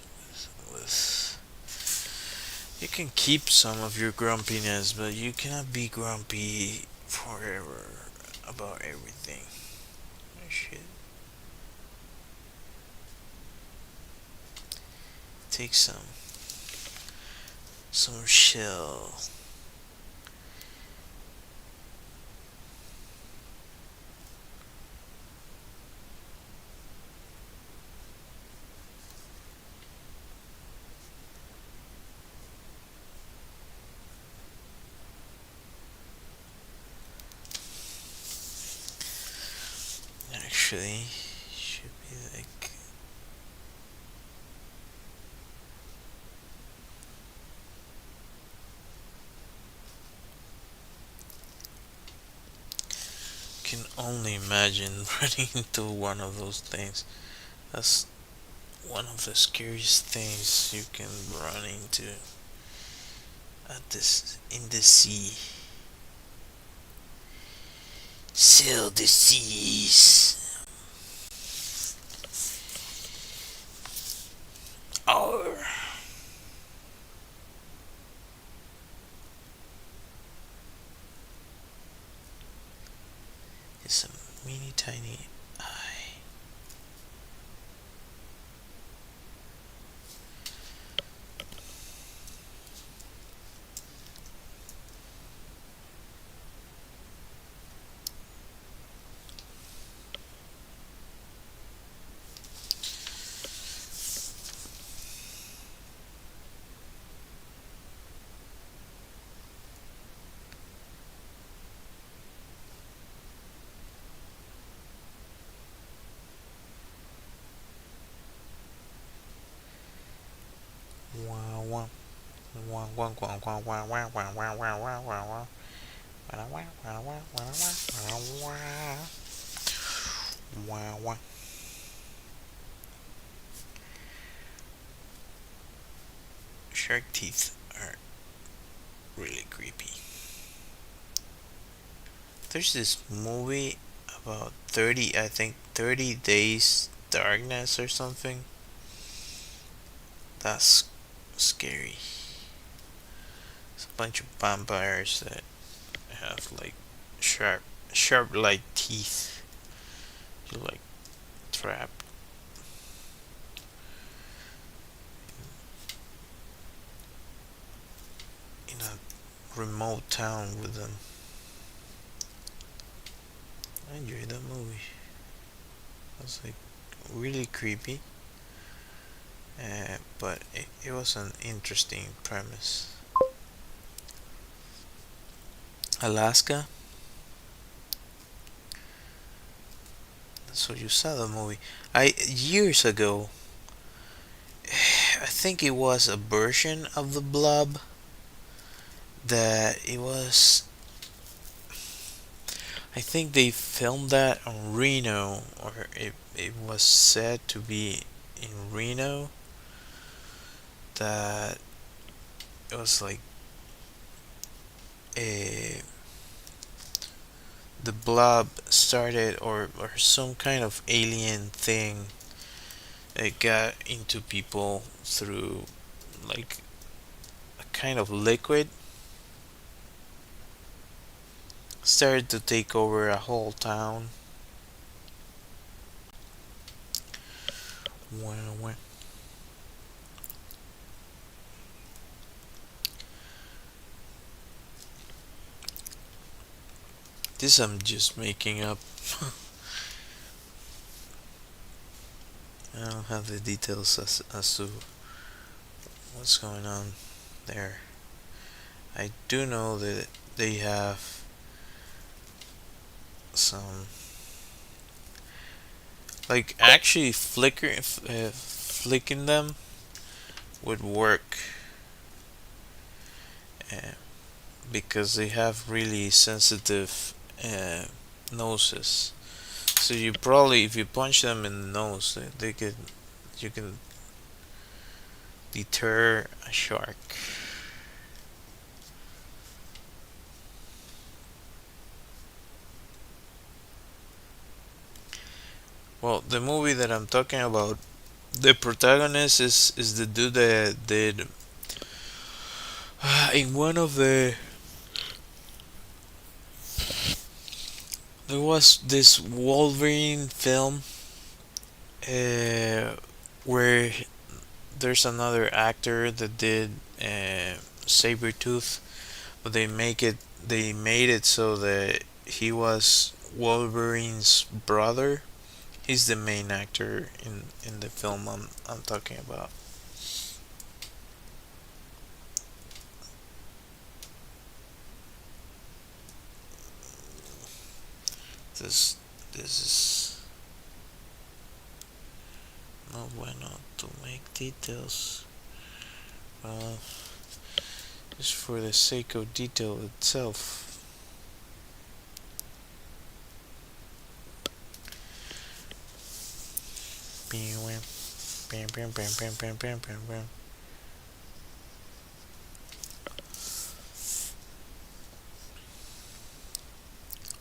with. You can keep some of your grumpiness, but you cannot be grumpy forever about everything. Shit. Take some chill. Actually, should be like. Can only imagine running into one of those things. That's one of the scariest things you can run into at this in the sea. Sail the seas. Or it's a mini tiny eye. Wow, wow. Wow, wow, wow, wow, wow, wow, wow, wow, wow, wow, wow. Wow, wow. Shark teeth are really creepy. There's this movie about 30, I think 30 Days Darkness or something. That's scary. It's a bunch of vampires that have like sharp, sharp like teeth. You like trapped in a remote town with them. I enjoyed that movie. It was like really creepy, but it was an interesting premise. Alaska. So you saw the movie. I years ago. I think it was a version of the Blob that it was. I think they filmed that on Reno, or it was said to be in Reno. That it was like a the Blob started, or some kind of alien thing. It got into people through like a kind of liquid, started to take over a whole town. Well, this I'm just making up. I don't have the details as to what's going on there. I do know that they have some, like, actually flicking them would work, uh, because they have really sensitive noses. So you probably, if you punch them in the nose, they could, you can deter a shark. Well, the movie that I'm talking about, the protagonist is the dude that did in one of the, there was this Wolverine film, uh, where there's another actor that did Sabretooth, but they made it so that he was Wolverine's brother. He's the main actor in the film I'm talking about. This this is no bueno to make details. Well, just for the sake of detail itself.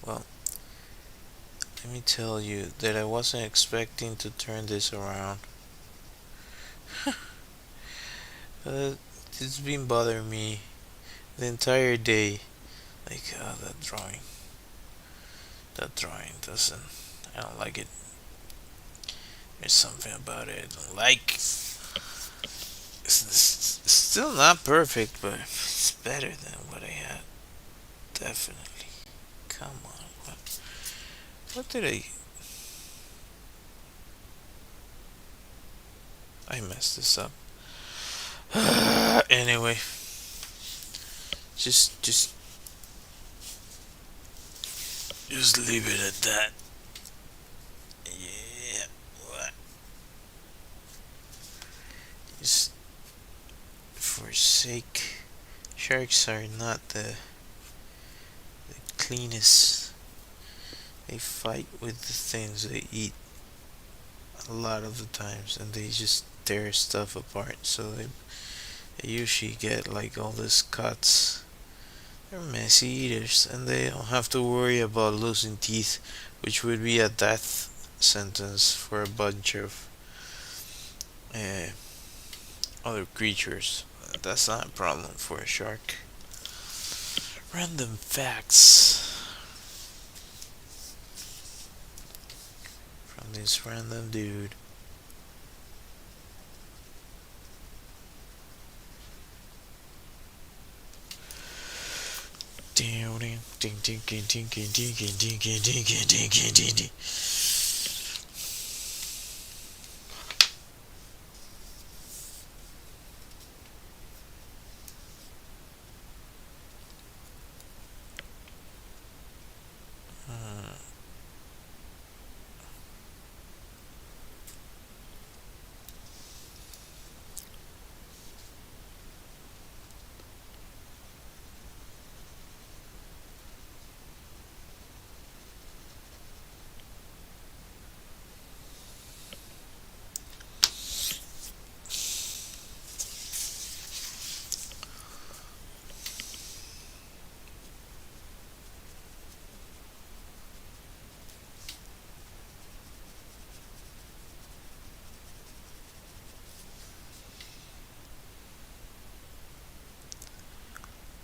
Well, let me tell you that I wasn't expecting to turn this around. uh, it's been bothering me the entire day. Like, that drawing doesn't, I don't like it. There's something about it I don't like. It's still not perfect, but it's better than what I had. Definitely. Come on. What did I messed this up. Anyway, just just leave it at that. Yeah. What? Just forsake. Sharks are not the cleanest. They fight with the things they eat a lot of the times, and they just tear stuff apart. So they usually get like all these cuts. They're messy eaters, and they don't have to worry about losing teeth, which would be a death sentence for a bunch of uh, other creatures. That's not a problem for a shark. Random facts from this random dude.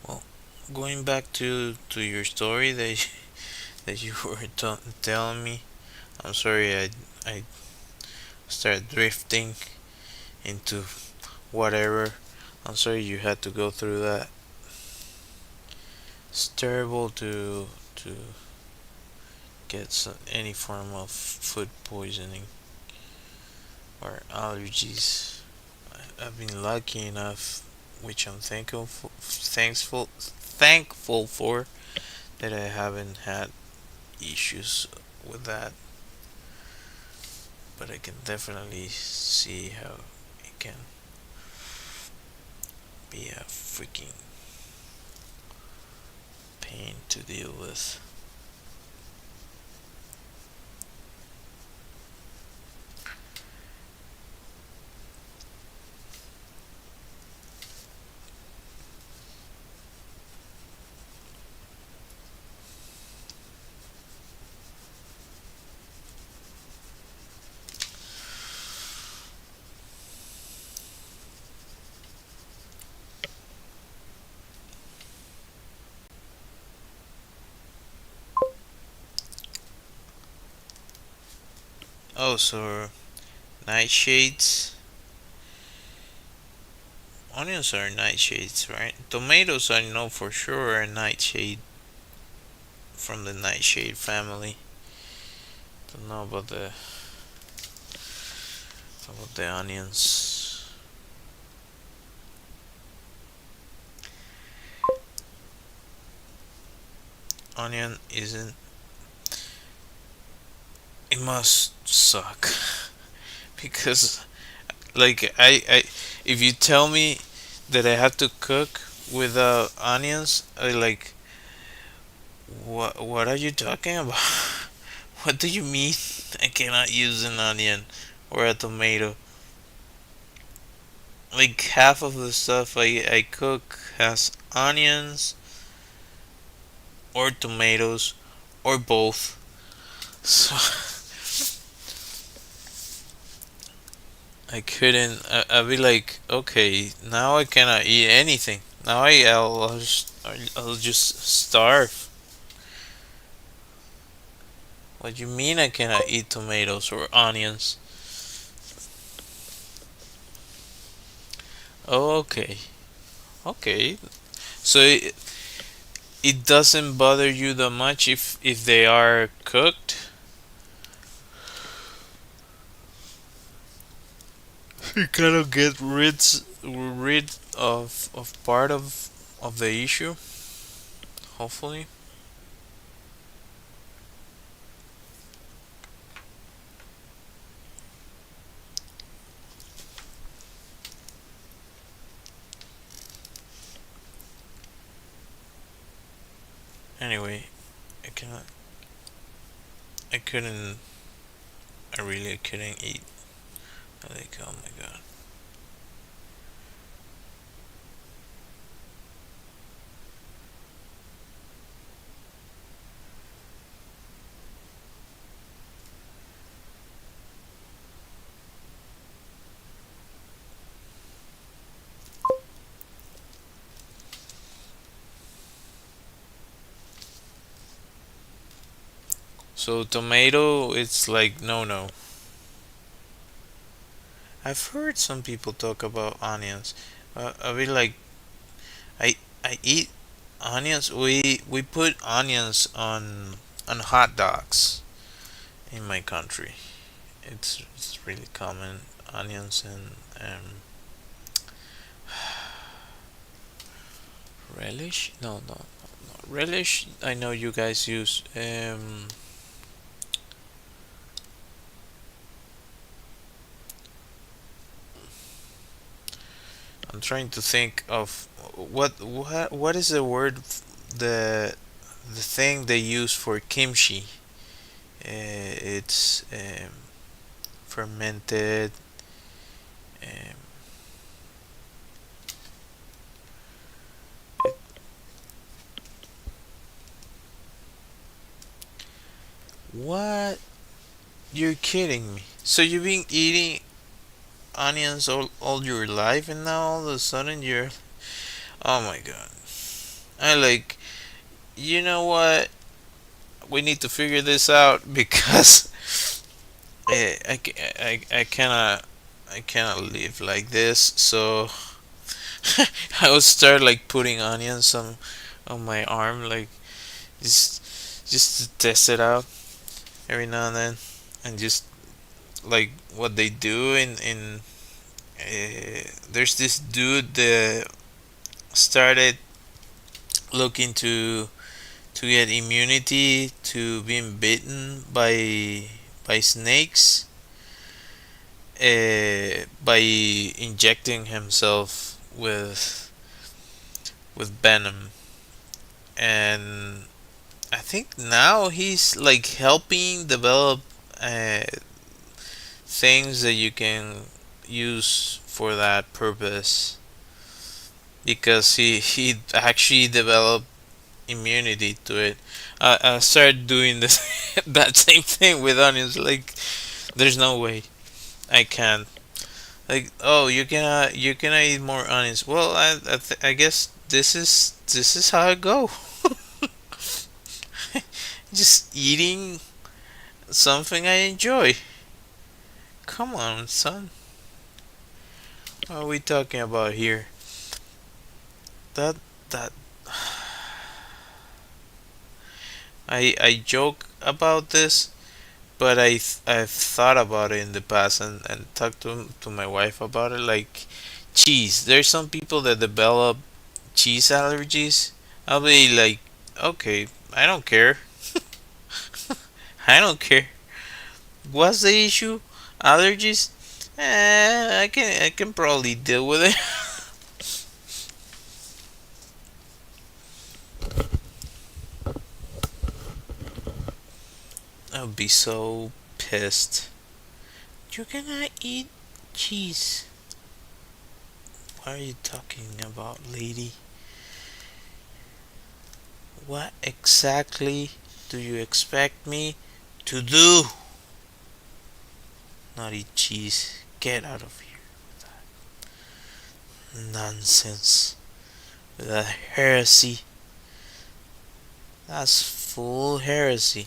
Well, going back to your story that you were telling me. I'm sorry, I started drifting into whatever. I'm sorry you had to go through that. It's terrible to get any form of food poisoning or allergies. I've been lucky enough, which I'm thankful for, that I haven't had issues with that. But I can definitely see how it can be a freaking pain to deal with. Oh, so nightshades. Onions are nightshades, right? Tomatoes, I know for sure, are nightshade from the nightshade family. Don't know about the onions. Onion isn't. It must suck because, like, if you tell me that I have to cook without onions, I like. What are you talking about? What do you mean I cannot use an onion or a tomato? Like half of the stuff I cook has onions or tomatoes or both. So I couldn't. I'd be like, okay, now I cannot eat anything. Now I'll just starve. What do you mean I cannot eat tomatoes or onions? Oh, okay, okay. So it doesn't bother you that much if they are cooked. You kind of get rid of part of the issue. Hopefully. Anyway, I cannot. I couldn't. I really couldn't eat. Like, oh my god. So tomato, it's like no no. I've heard some people talk about onions. I mean, like I I eat onions. We put onions on hot dogs in my country. It's really common. Onions and relish. No. Relish. I know you guys use. I'm trying to think of what is the word, the the thing they use for kimchi. It's fermented. Um, what? You're kidding me. So you've been eating onions all your life, and now all of a sudden you're. Oh my god. I like. You know what? We need to figure this out because I cannot live like this. So I would start like putting onions on my arm, like just just to test it out every now and then, and just like what they do in there's this dude that started looking to get immunity to being bitten by snakes, by injecting himself with venom. And I think now he's like helping develop uh, things that you can use for that purpose, because he actually developed immunity to it. I started doing this that same thing with onions. Like, there's no way I can. Like, oh, you cannot eat more onions. Well, I guess this is how I go. Just eating something I enjoy. Come on, son. What are we talking about here? That that I joke about this, but I've thought about it in the past, and talked to my wife about it. Like cheese, there's some people that develop cheese allergies. I'll be like, okay, I don't care. I don't care. What's the issue? Allergies? I can probably deal with it. I'll be so pissed. You cannot eat cheese. What are you talking about, lady? What exactly do you expect me to do? Not eat cheese. Get out of here. Nonsense. That heresy. That's full heresy.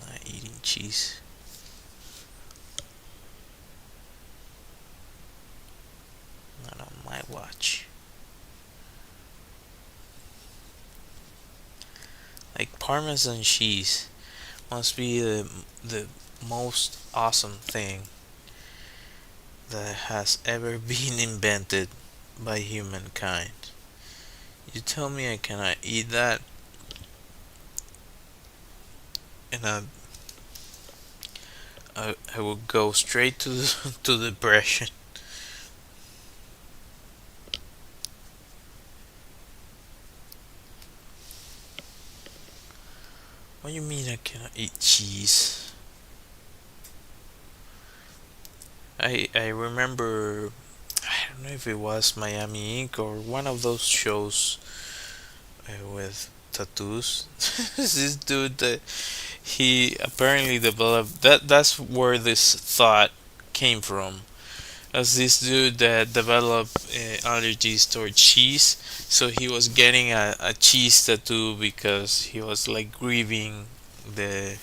Not eating cheese. Not on my watch. Like Parmesan cheese must be the most awesome thing that has ever been invented by humankind. You tell me I cannot eat that, and I will go straight to depression. What do you mean I cannot eat cheese? I remember, I don't know if it was Miami Ink or one of those shows with tattoos. This dude that he apparently developed, that's where this thought came from. as this dude that developed allergies toward cheese. So he was getting a cheese tattoo because he was like grieving the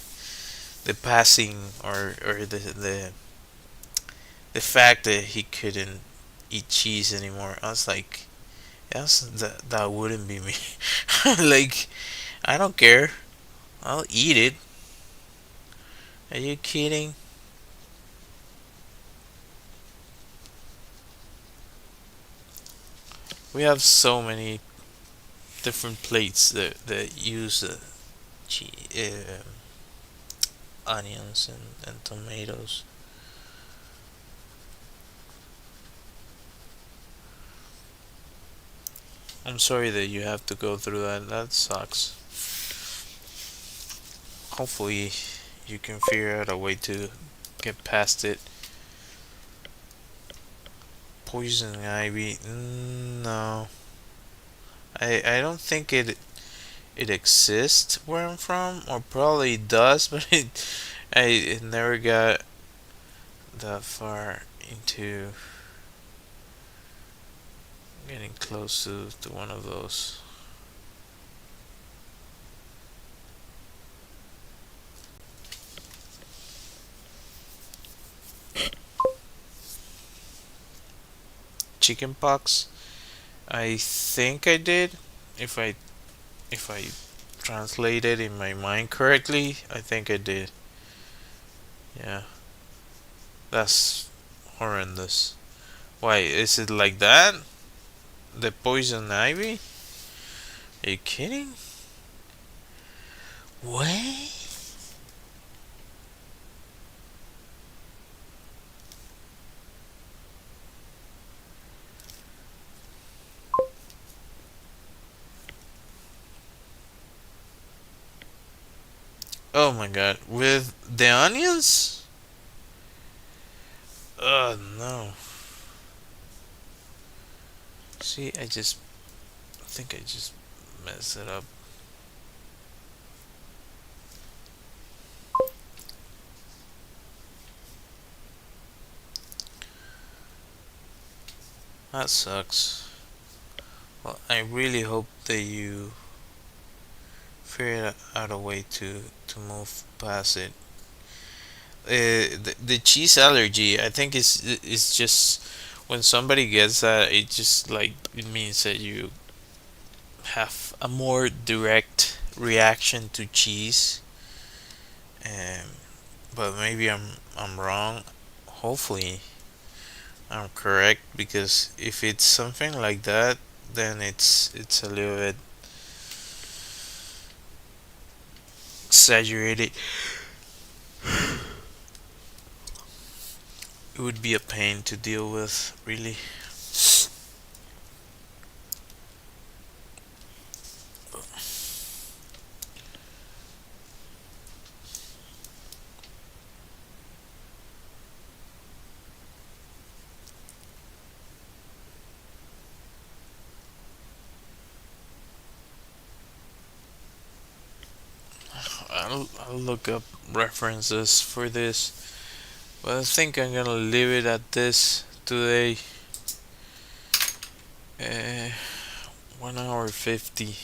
the passing or the fact that he couldn't eat cheese anymore. I was like, yes, that wouldn't be me. Like, I don't care. I'll eat it. Are you kidding? We have so many different plates that use onions and tomatoes. I'm sorry that you have to go through that. That sucks. Hopefully, you can figure out a way to get past it. Poison ivy? No, I don't think it exists where I'm from, or probably it does, but it never got that far into getting close to one of those. Chicken pox? I think I did. If I translated in my mind correctly, I think I did. Yeah, that's horrendous. Why is it like that? The poison ivy? Are you kidding? What? Oh my god, with the onions? Oh no. See, I think I just messed it up. That sucks. Well, I really hope that you figure out a way to move past it. The cheese allergy, I think is just when somebody gets that, it just like it means that you have a more direct reaction to cheese. Um, but maybe I'm wrong. Hopefully, I'm correct because if it's something like that, then it's a little bit exaggerated. It would be a pain to deal with, really. I'll look up references for this, but I think I'm gonna leave it at this today. Uh, 1 hour 50.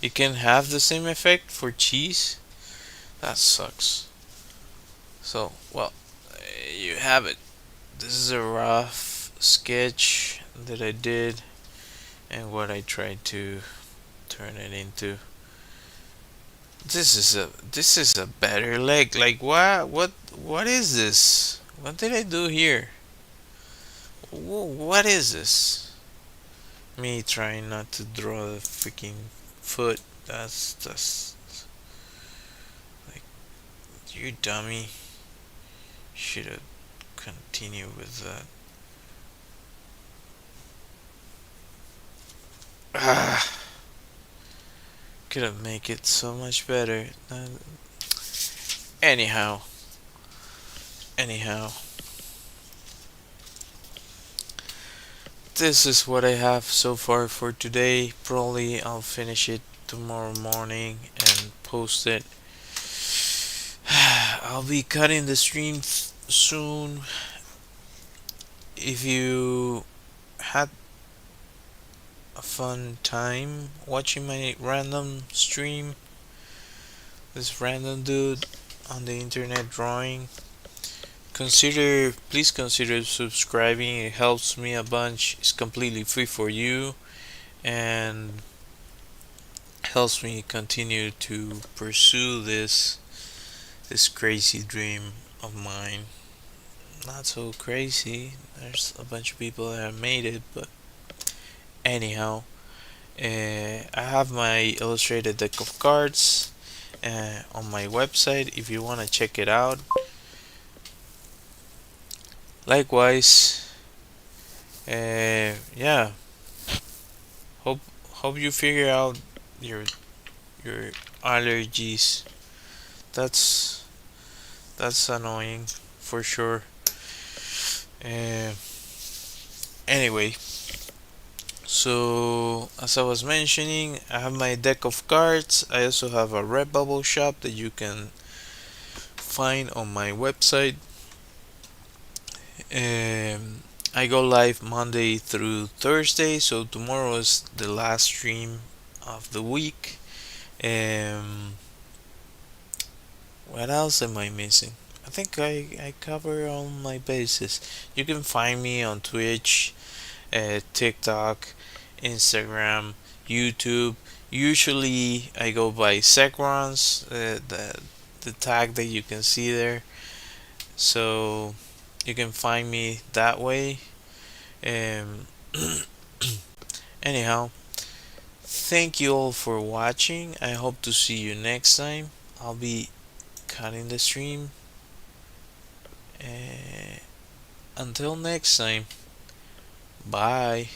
You can have the same effect for cheese? That sucks. So, well, you have it. This is a rough sketch that I did and what I tried to turn it into. This is a better leg. Like what is this? What did I do here? What is this? Me trying not to draw the freaking foot. That's like you dummy. Should have continued with that. Ah, could have make it so much better. Anyhow, anyhow, this is what I have so far for today. Probably I'll finish it tomorrow morning and post it. I'll be cutting the stream soon. If you had a fun time watching my random stream, this random dude on the internet drawing, please consider subscribing. It helps me a bunch. It's completely free for you and helps me continue to pursue this crazy dream of mine. Not so crazy. There's a bunch of people that have made it, but anyhow, I have my illustrated deck of cards on my website if you want to check it out. Likewise, yeah. Hope hope you figure out your your allergies. That's that's annoying for sure. Uh, anyway, so as I was mentioning, I have my deck of cards. I also have a Redbubble shop that you can find on my website. I go live Monday through Thursday, so tomorrow is the last stream of the week. Um, what else am I missing? I think I cover all my bases. You can find me on Twitch, TikTok, Instagram, YouTube. Usually I go by Segrons, the tag that you can see there. So you can find me that way. Um, anyhow, thank you all for watching. I hope to see you next time. I'll be cutting the stream. Uh, until next time, bye.